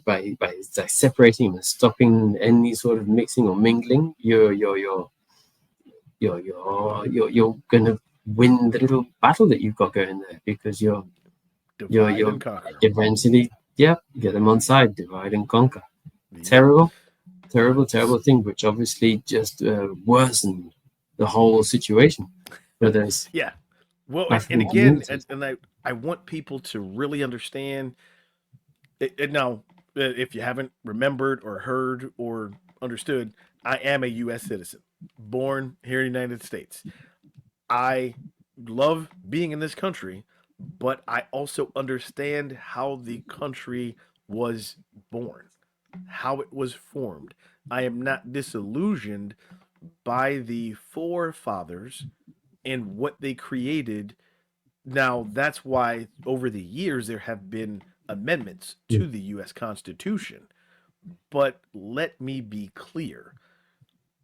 separating and stopping any sort of mixing or mingling, you're gonna win the little battle that you've got going there, because Divide you're and conquer. eventually, yeah, get them on side, divide and conquer. Yep. Terrible, terrible thing, which obviously just worsened the whole situation for those Yeah. Well, and African again, and, communities. and I want people to really understand it now. If you haven't remembered or heard or understood, I am a U.S. citizen, born here in the United States. I love being in this country, but I also understand how the country was born, how it was formed. I am not disillusioned by the forefathers and what they created. Now, that's why over the years there have been amendments Mm. to the US Constitution. But let me be clear,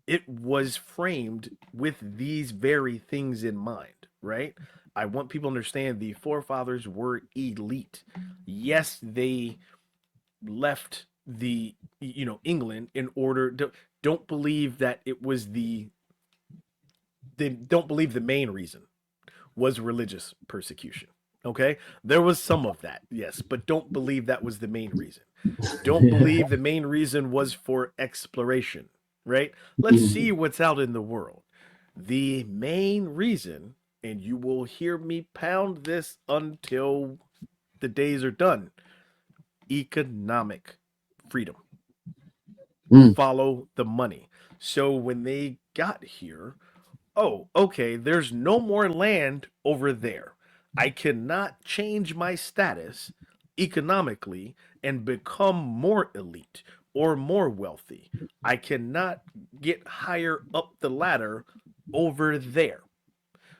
it was framed with these very things in mind, right? I want people to understand the forefathers were elite. Yes, they left the England in order to, don't believe that it was they don't believe the main reason was religious persecution. Okay? There was some of that, yes, but don't believe that was the main reason. Don't believe the main reason was for exploration, right? Let's see what's out in the world. The main reason, and you will hear me pound this until the days are done, economic freedom. Mm. Follow the money. So when they got here, oh, okay, there's no more land over there. I cannot change my status economically and become more elite or more wealthy. I cannot get higher up the ladder over there.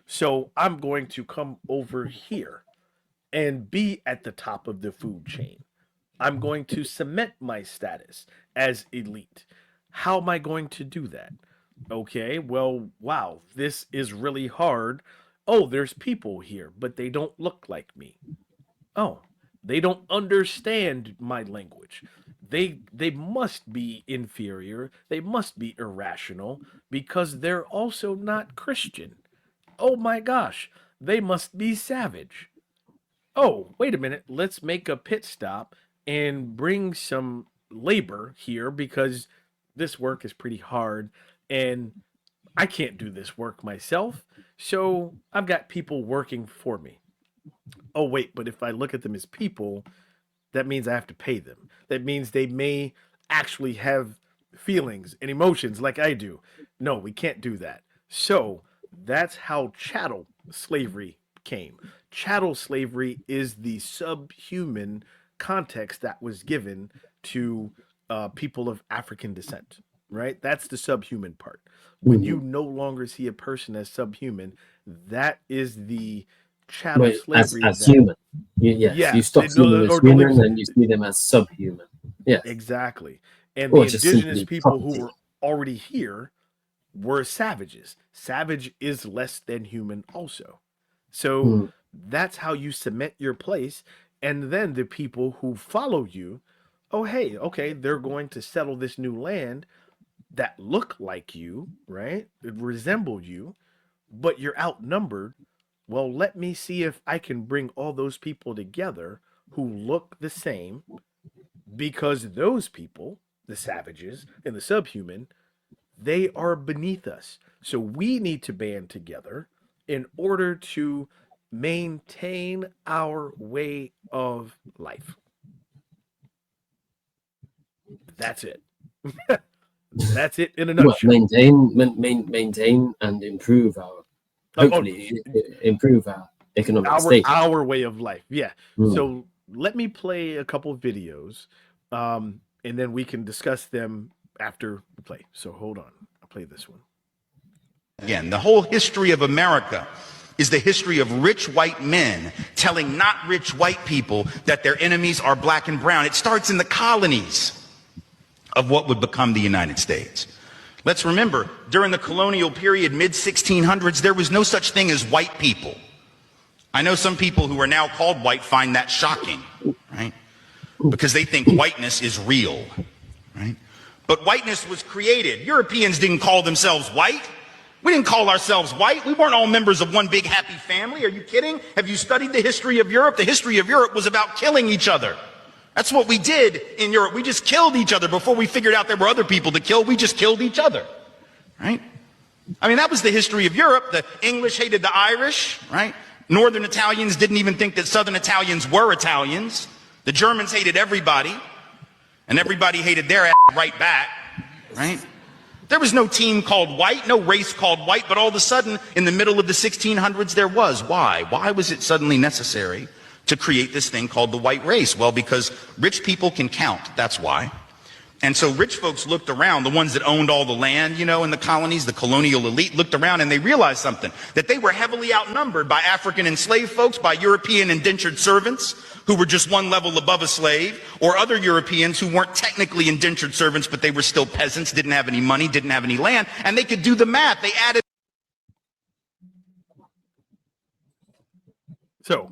So I'm going to come over here and be at the top of the food chain. I'm going to cement my status as elite. How am I going to do that? Okay, well, wow, this is really hard. Oh, there's people here, but they don't look like me. Oh, they don't understand my language. They must be inferior. They must be irrational because they're also not Christian. Oh my gosh, they must be savage. Oh, wait a minute, let's make a pit stop and bring some labor here because this work is pretty hard and I can't do this work myself. So I've got people working for me. Oh, wait, but if I look at them as people, that means I have to pay them. That means they may actually have feelings and emotions like I do. No, we can't do that. So that's how chattel slavery came. Chattel slavery is the subhuman context that was given to people of African descent, right? That's the subhuman part. When you Mm. no longer see a person as subhuman, that is the chattel Well, slavery as that, human, yes, you yeah, stop seeing them as or don't human even. and you see them as subhuman. Yes, Exactly. And or the just indigenous simply people who property. were already here were savages. Savage is less than human, also. So Mm. that's how you cement your place. And then the people who follow you, oh, hey, okay, they're going to settle this new land. that look like you, right? That resemble you, but you're outnumbered. Well, let me see if I can bring all those people together who look the same, because those people, the savages and the subhuman, they are beneath us. So we need to band together in order to maintain our way of life. That's it. That's it in a Well, nutshell. maintain and improve our, Oh, oh, hopefully improve our economic our state. our way of life. Yeah. Mm. So let me play a couple of videos, and then we can discuss them after we play. So hold on, I'll play this one. Again, the whole history of America is the history of rich white men telling not rich white people that their enemies are black and brown. It starts in the colonies of what would become the United States. Let's remember, during the colonial period, mid-1600s, there was no such thing as white people. I know some people who are now called white find that shocking, right? Because they think whiteness is real, right? But whiteness was created. Europeans didn't call themselves white. We didn't call ourselves white. We weren't all members of one big happy family. Are you kidding? Have you studied the history of Europe? The history of Europe was about killing each other. That's what we did in Europe. We just killed each other before we figured out there were other people to kill. We just killed each other, right? I mean, that was the history of Europe. The English hated the Irish, right? Northern Italians didn't even think that Southern Italians were Italians. The Germans hated everybody, and everybody hated their ass right back, right? There was no team called white, no race called white, but all of a sudden, in the middle of the 1600s, there was. Why? Why was it suddenly necessary to create this thing called the white race? Well, because rich people can count, that's why. And so rich folks looked around, the ones that owned all the land, you know, in the colonies, the colonial elite looked around and they realized something, that they were heavily outnumbered by African enslaved folks, by European indentured servants who were just one level above a slave, or other Europeans who weren't technically indentured servants, but they were still peasants, didn't have any money, didn't have any land, and they could do the math. They added. So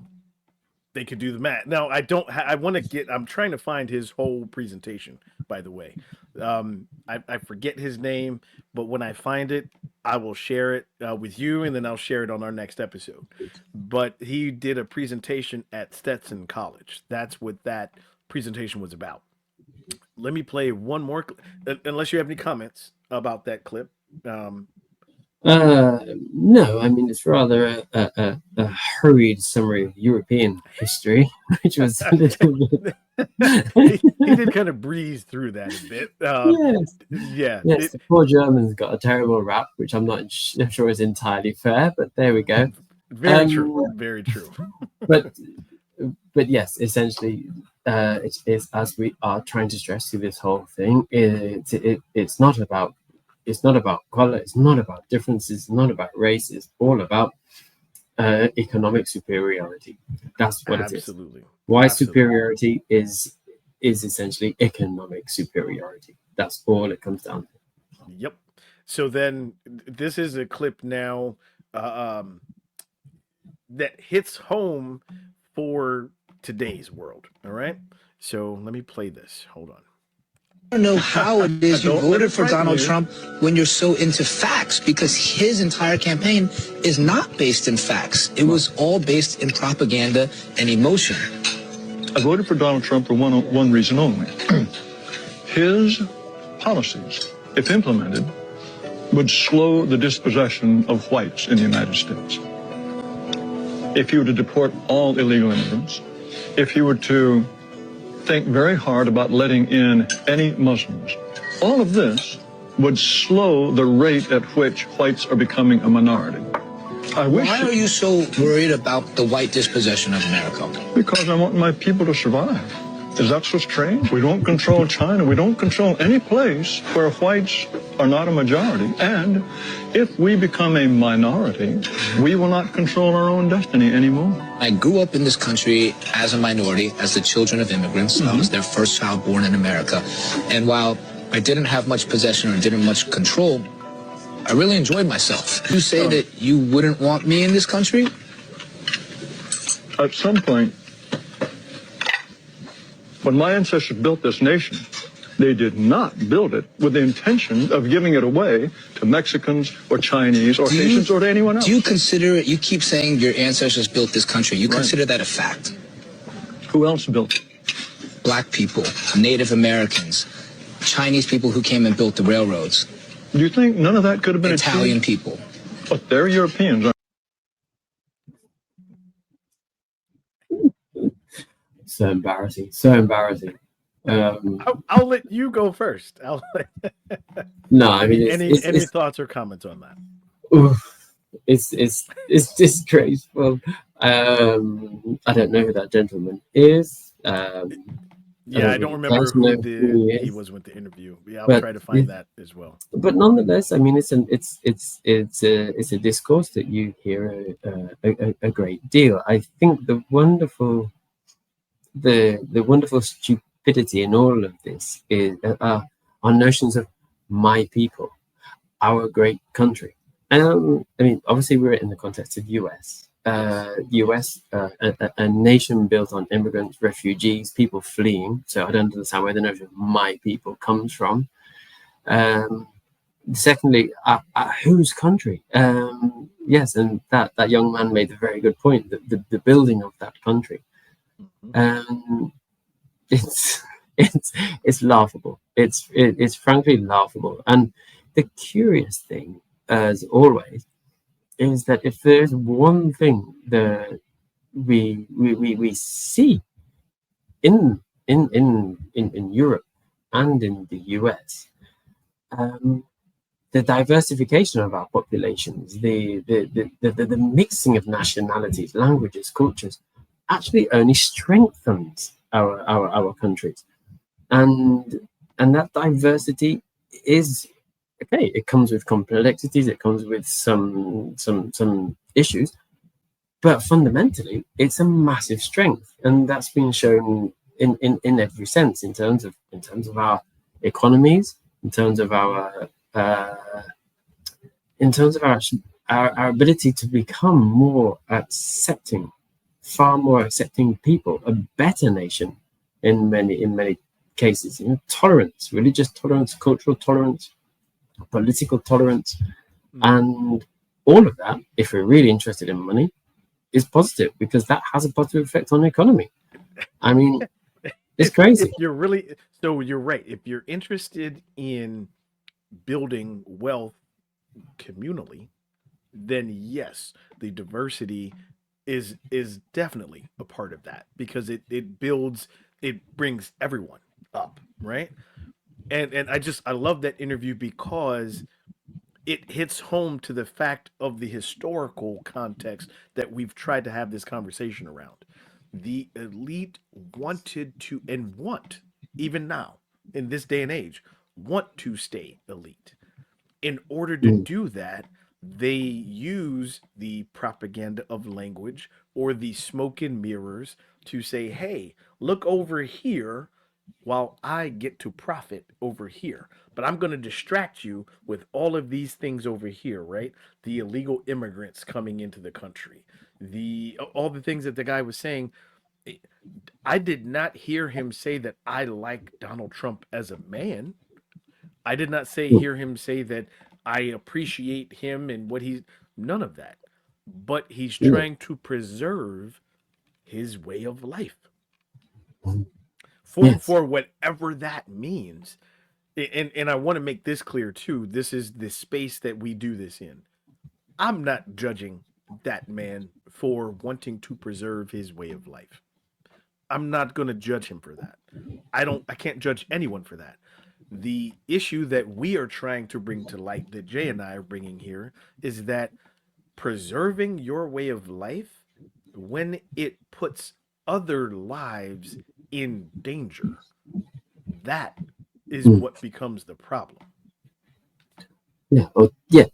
they could do the math. Now, I want to get, I'm trying to find his whole presentation, by the way. I forget his name, but when I find it, I will share it with you, and then I'll share it on our next episode. But he did a presentation at Stetson College. That's what that presentation was about. Let me play one more, unless you have any comments about that clip. No, I mean, it's rather a hurried summary of European history, which was a little bit. he did kind of breeze through that a bit. Yes, the poor Germans got a terrible rap, which I'm not sure is entirely fair, but there we go. Very true. Very true. but yes, essentially, it's as we are trying to stress through this whole thing. It's not about color. It's not about differences. It's not about race. It's all about economic superiority. That's what it is. Absolutely. Why superiority is essentially economic superiority. That's all it comes down to. Yep. So then this is a clip now that hits home for today's world. All right. So let me play this. Hold on. I don't know how it is you voted for Donald Trump when you're so into facts, because his entire campaign is not based in facts. It was all based in propaganda and emotion. I voted for Donald Trump for one reason only. His policies, if implemented, would slow the dispossession of whites in the United States. If you were to deport all illegal immigrants, if you were to think very hard about letting in any Muslims, all of this would slow the rate at which whites are becoming a minority. Why are you so worried about the white dispossession of America? Because I want my people to survive. Is that so strange? We don't control China. We don't control any place where whites are not a majority. And if we become a minority, we will not control our own destiny anymore. I grew up in this country as a minority, as the children of immigrants. I was their first child born in America. And while I didn't have much possession or didn't much control, I really enjoyed myself. You say that you wouldn't want me in this country? At some point, when my ancestors built this nation, They did not build it with the intention of giving it away to Mexicans or Chinese or Haitians or to anyone else. Do you consider it, you keep saying your ancestors built this country, you Right. consider that a fact? Who else built it? Black people, Native Americans, Chinese people who came and built the railroads, Do you think none of that could have been Italian achieved? people. But they're Europeans. So embarrassing. So embarrassing. I'll let you go first. No, I mean, Any thoughts or comments on that? oof, it's disgraceful. I don't know who that gentleman is. Yeah, I don't remember guys know who he he is. was with the interview. Yeah, I'll But try to find that as well. But nonetheless, I mean, it's a discourse that you hear a great deal. I think the wonderful stupidity in all of this is our notions of my people, our great country. I mean, obviously, we're in the context of US. A nation built on immigrants, refugees, people fleeing. So I don't understand where the notion of my people comes from. Secondly, whose country? Yes, and that young man made a very good point. The building of that country. It's laughable. It's frankly laughable. And the curious thing, as always, is that if there's one thing that we see in Europe and in the US, the diversification of our populations, the mixing of nationalities, languages, cultures, actually only strengthens our countries, and that diversity is okay. It comes with complexities. It comes with some issues, but fundamentally, it's a massive strength, and that's been shown in every sense, in terms of our economies, in terms of our ability to become more accepting, far more accepting people, a better nation in many cases. Tolerance, religious tolerance, cultural tolerance, political tolerance, and all of that, if we're really interested in money, is positive, because that has a positive effect on the economy. I mean, it's crazy. You're right. If you're interested in building wealth communally, then yes, the diversity is definitely a part of that, because it brings everyone up, right? And I love that interview because it hits home to the fact of the historical context that we've tried to have this conversation around. The elite wanted to, and want, even now in this day and age, want to stay elite. In order to do that, they use the propaganda of language or the smoke and mirrors to say, hey, look over here while I get to profit over here. But I'm going to distract you with all of these things over here, right? The illegal immigrants coming into the country, all the things that the guy was saying. I did not hear him say that I like Donald Trump as a man. I did not hear him say that I appreciate him and what he's, none of that. But he's trying to preserve his way of life for whatever that means. And I want to make this clear too. This is the space that we do this in. I'm not judging that man for wanting to preserve his way of life. I'm not going to judge him for that. I can't judge anyone for that. The issue that we are trying to bring to light, that Jay and I are bringing here, is that preserving your way of life, when it puts other lives in danger, that is what becomes the problem.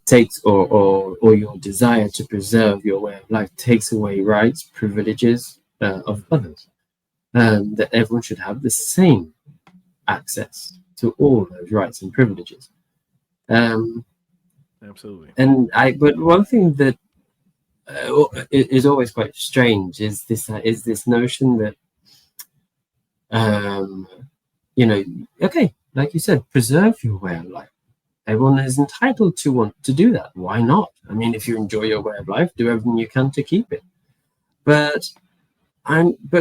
Takes or your desire to preserve your way of life takes away rights, privileges of others. That everyone should have the same access to all those rights and privileges. Absolutely. But one thing that is always quite strange is this notion that, okay, like you said, preserve your way of life. Everyone is entitled to want to do that. Why not? I mean, if you enjoy your way of life, do everything you can to keep it. But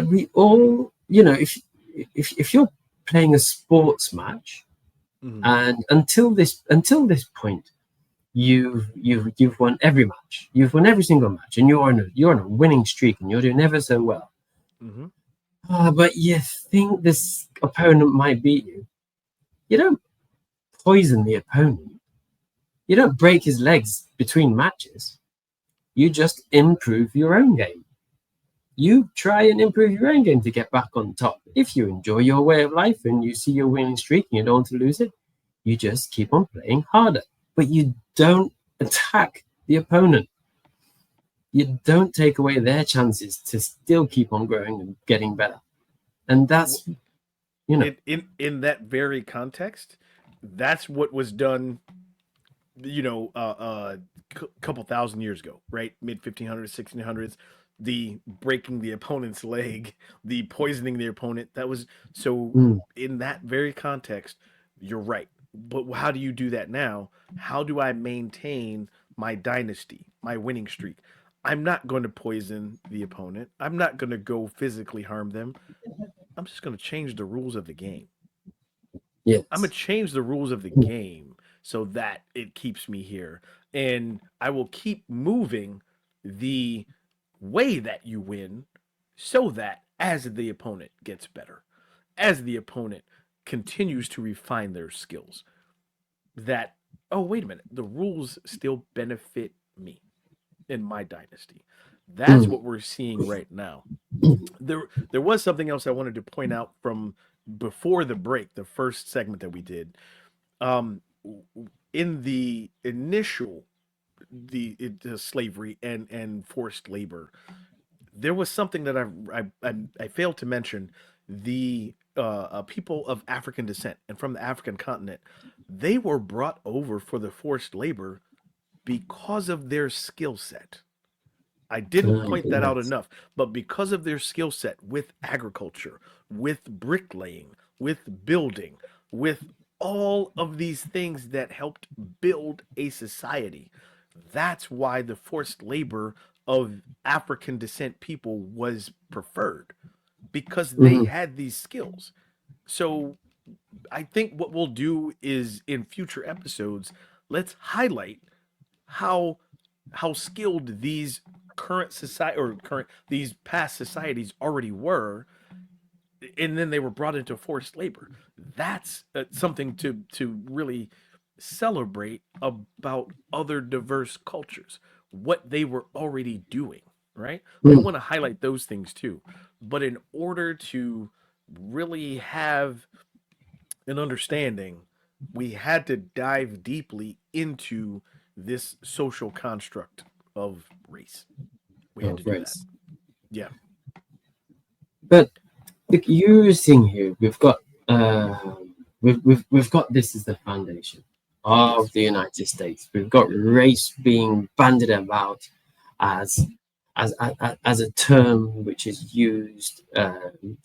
we all, if you're playing a sports match, Mhm. and until this point, you've won every match, you've won every single match, and you're on a winning streak, and you're doing ever so well. Mhm. But you think this opponent might beat you. You don't poison the opponent. You don't break his legs between matches. You just improve your own game. You try and improve your own game to get back on top. If you enjoy your way of life and you see your winning streak and you don't want to lose it, you just keep on playing harder. But you don't attack the opponent. You don't take away their chances to still keep on growing and getting better. And that's, In that very context, that's what was done, couple thousand years ago, right? Mid 1500s, 1600s, the breaking the opponent's leg, the poisoning the opponent. That was so. In that very context, you're right. But how do you do that now? How do I maintain my dynasty, my winning streak? I'm not going to poison the opponent. I'm not going to go physically harm them. I'm just going to change the rules of the game. yes. I'm going to change the rules of the game so that it keeps me here. And I will keep moving the way that you win so that as the opponent gets better, as the opponent continues to refine their skills, that, oh, wait a minute, the rules still benefit me in my dynasty. That's what we're seeing right now. There was something else I wanted to point out from before the break, the first segment that we did. Um, in the initial the slavery and forced labor, there was something that I failed to mention. The people of African descent and from the African continent, they were brought over for the forced labor because of their skill set. I didn't point that out Yes. enough, but because of their skill set with agriculture, with bricklaying, with building, with all of these things that helped build a society, that's why the forced labor of African descent people was preferred because they had these skills. So I think what we'll do is in future episodes, let's highlight how skilled these current society or current these past societies already were, and then they were brought into forced labor. That's something to really celebrate about other diverse cultures, what they were already doing, right? We want to highlight those things too. But in order to really have an understanding, we had to dive deeply into this social construct of race. We had to do that. Race. Yeah. But look, you're seeing here, we've got this as the foundation of Yes. the United States. We've got race being bandied about as as a term which is used,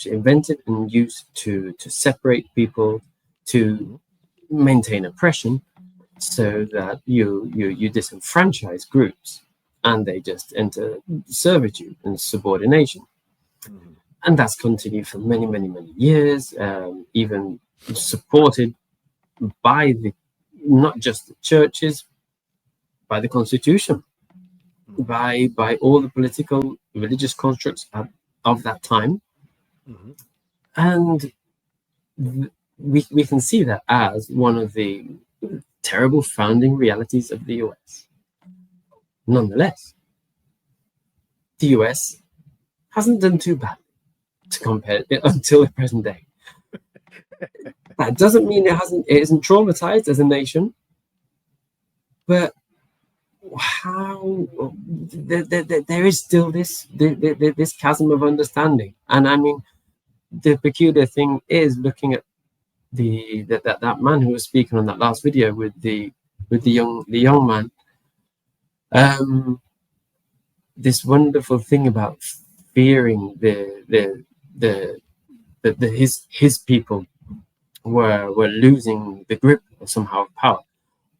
invented and used to separate people, to maintain oppression, so that you disenfranchise groups and they just enter servitude and subordination. Mhm. And that's continued for many, many, many years, even supported by not just the churches, by the Constitution, by all the political, religious constructs of that time. Mhm. And we can see that as one of the terrible founding realities of the US. Nonetheless, the US hasn't done too bad to compare it until the present day. That doesn't mean it isn't traumatized as a nation, but how there is still this chasm of understanding. And I mean, the peculiar thing is looking at that man who was speaking on that last video with the young man. This wonderful thing about fearing his people were losing the grip somehow of power.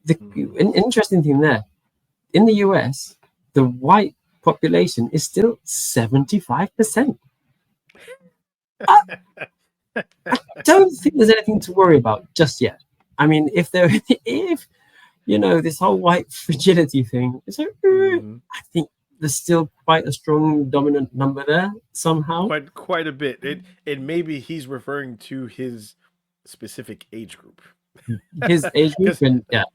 The an interesting thing there, in the US, the white population is still 75%. I don't think there's anything to worry about just yet. I mean, if this whole white fragility thing, I think there's still quite a strong dominant number there somehow. Quite a bit. And maybe he's referring to his specific age group. His age group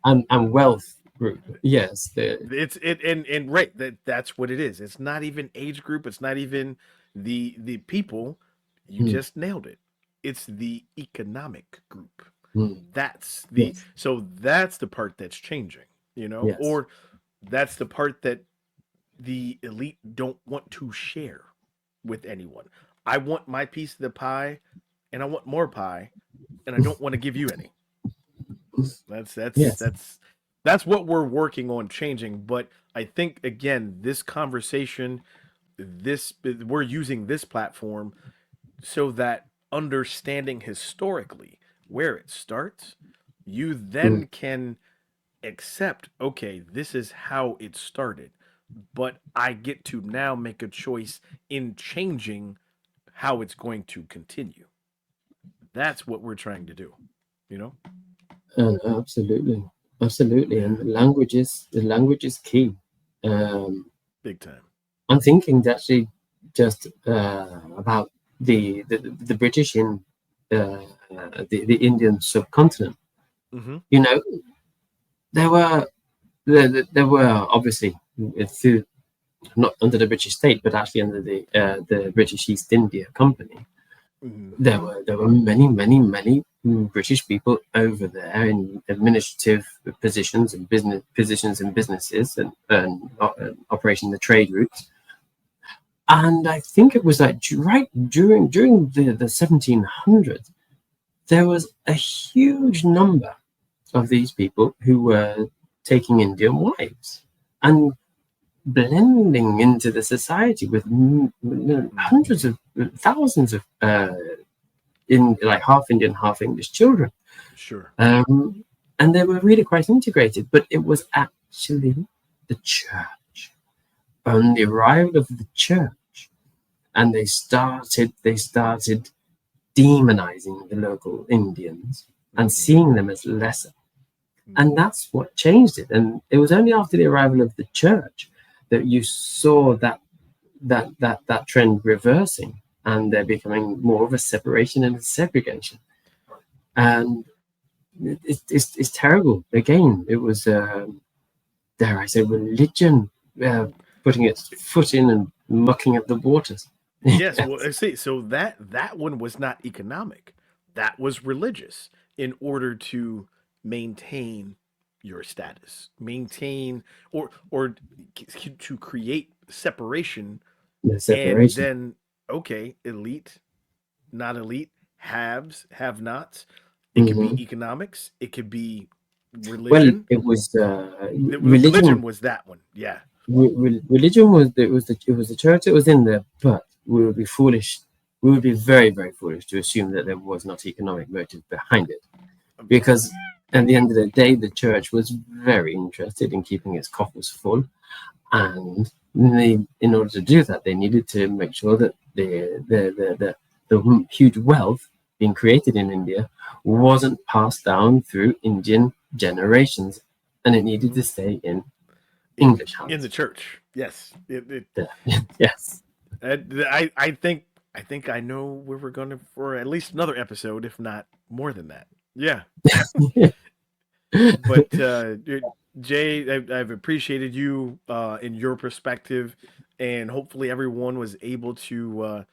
and wealth group. Yes. And right, that's what it is. It's not even age group, it's not even the people. You just nailed it. It's the economic group. That's the so that's the part that's changing, Yes. or that's the part that the elite don't want to share with anyone. I want my piece of the pie, and I want more pie, and I don't want to give you any. That's what we're working on changing. But I think again, this conversation, we're using this platform so that understanding historically where it starts, you then can accept, okay, this is how it started, but I get to now make a choice in changing how it's going to continue. That's what we're trying to do, Absolutely. And the language is key. Big time. I'm thinking actually just about the British in the Indian subcontinent. There were obviously through, not under the British state, but actually under the British East India Company. There were many British people over there in administrative positions and businesses and operating the trade routes. And I think it was like right during the 1700s, there was a huge number of these people who were taking Indian wives and blending into the society with hundreds of thousands of in like half Indian, half English children. Sure. And they were really quite integrated, but it was actually the church. On the arrival of the church, and they started demonizing the local Indians and seeing them as lesser. And that's what changed it. And it was only after the arrival of the church that you saw that trend reversing, and there becoming more of a separation and a segregation. And it's terrible. Again, it was, dare I say, religion putting its foot in and mucking up the waters. Yes, well, I see. So that one was not economic. That was religious in order to maintain your status, maintain or to create separation. And then, okay, elite, not elite, haves, have nots. It could be economics. It could be religion. Well, it was religion was that one. Yeah. Religion was the church that was in there, but we would be foolish. We would be very, very foolish to assume that there was not economic motive behind it, because at the end of the day, the church was very interested in keeping its coffers full, and in order to do that, they needed to make sure that the huge wealth being created in India wasn't passed down through Indian generations, and it needed to stay in English hands. In the church. Yes. Yes. I think I know where we're going to for at least another episode, if not more than that. Yeah. But Jay, I've appreciated you in your perspective, and hopefully everyone was able to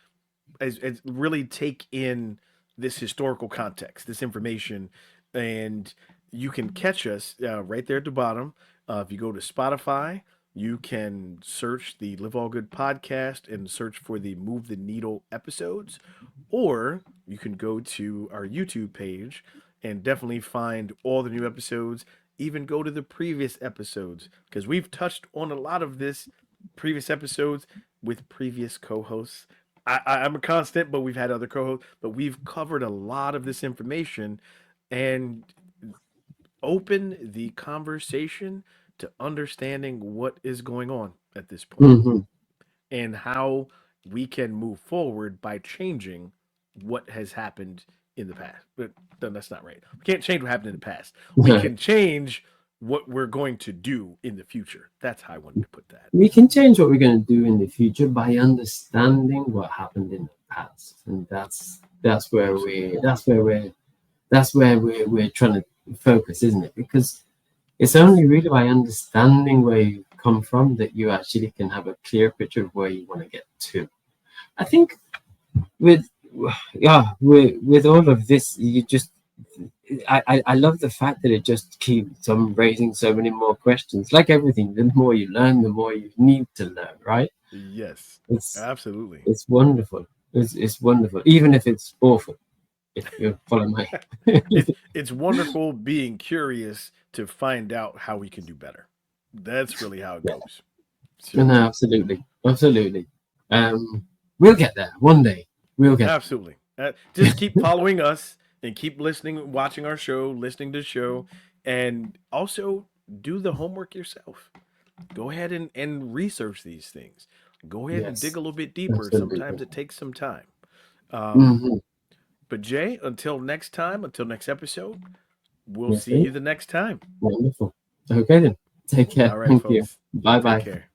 as really take in this historical context, this information, and you can catch us right there at the bottom. If you go to Spotify, you can search the Live All Good podcast and search for the Move the Needle episodes, or you can go to our YouTube page and definitely find all the new episodes. Even go to the previous episodes, because we've touched on a lot of this previous episodes with previous co-hosts. I'm a constant, but we've had other co-hosts, but we've covered a lot of this information and open the conversation to understanding what is going on at this point Hmm. and how we can move forward by changing what has happened in the past. But no, that's not right. We can't change what happened in the past. We can change what we're going to do in the future. That's how I wanted to put that. We can change what we're going to do in the future by understanding what happened in the past, and that's where we're trying to focus, isn't it? Because it's only really by understanding where you come from that you actually can have a clear picture of where you want to get to. I think with all of this, I love the fact that it just keeps on raising so many more questions. Like everything, the more you learn, the more you need to learn, right? Yes, It's absolutely. it's wonderful. It's wonderful, even if it's awful. If you follow my, It's wonderful being curious to find out how we can do better. That's really how it Yeah. goes. So, no, absolutely. We'll get there one day. We'll get absolutely. Just keep following us and keep listening, watching our show, listening to the show, and also do the homework yourself. Go ahead and research these things. Go ahead and Yes, dig a little bit deeper. absolutely. Sometimes it takes some time. Mhm. But Jay, until next time, until next episode, we'll Yes, see sir. you the next time. Wonderful. Okay then. Take care. All right, Thank you. folks. Bye Take bye. care.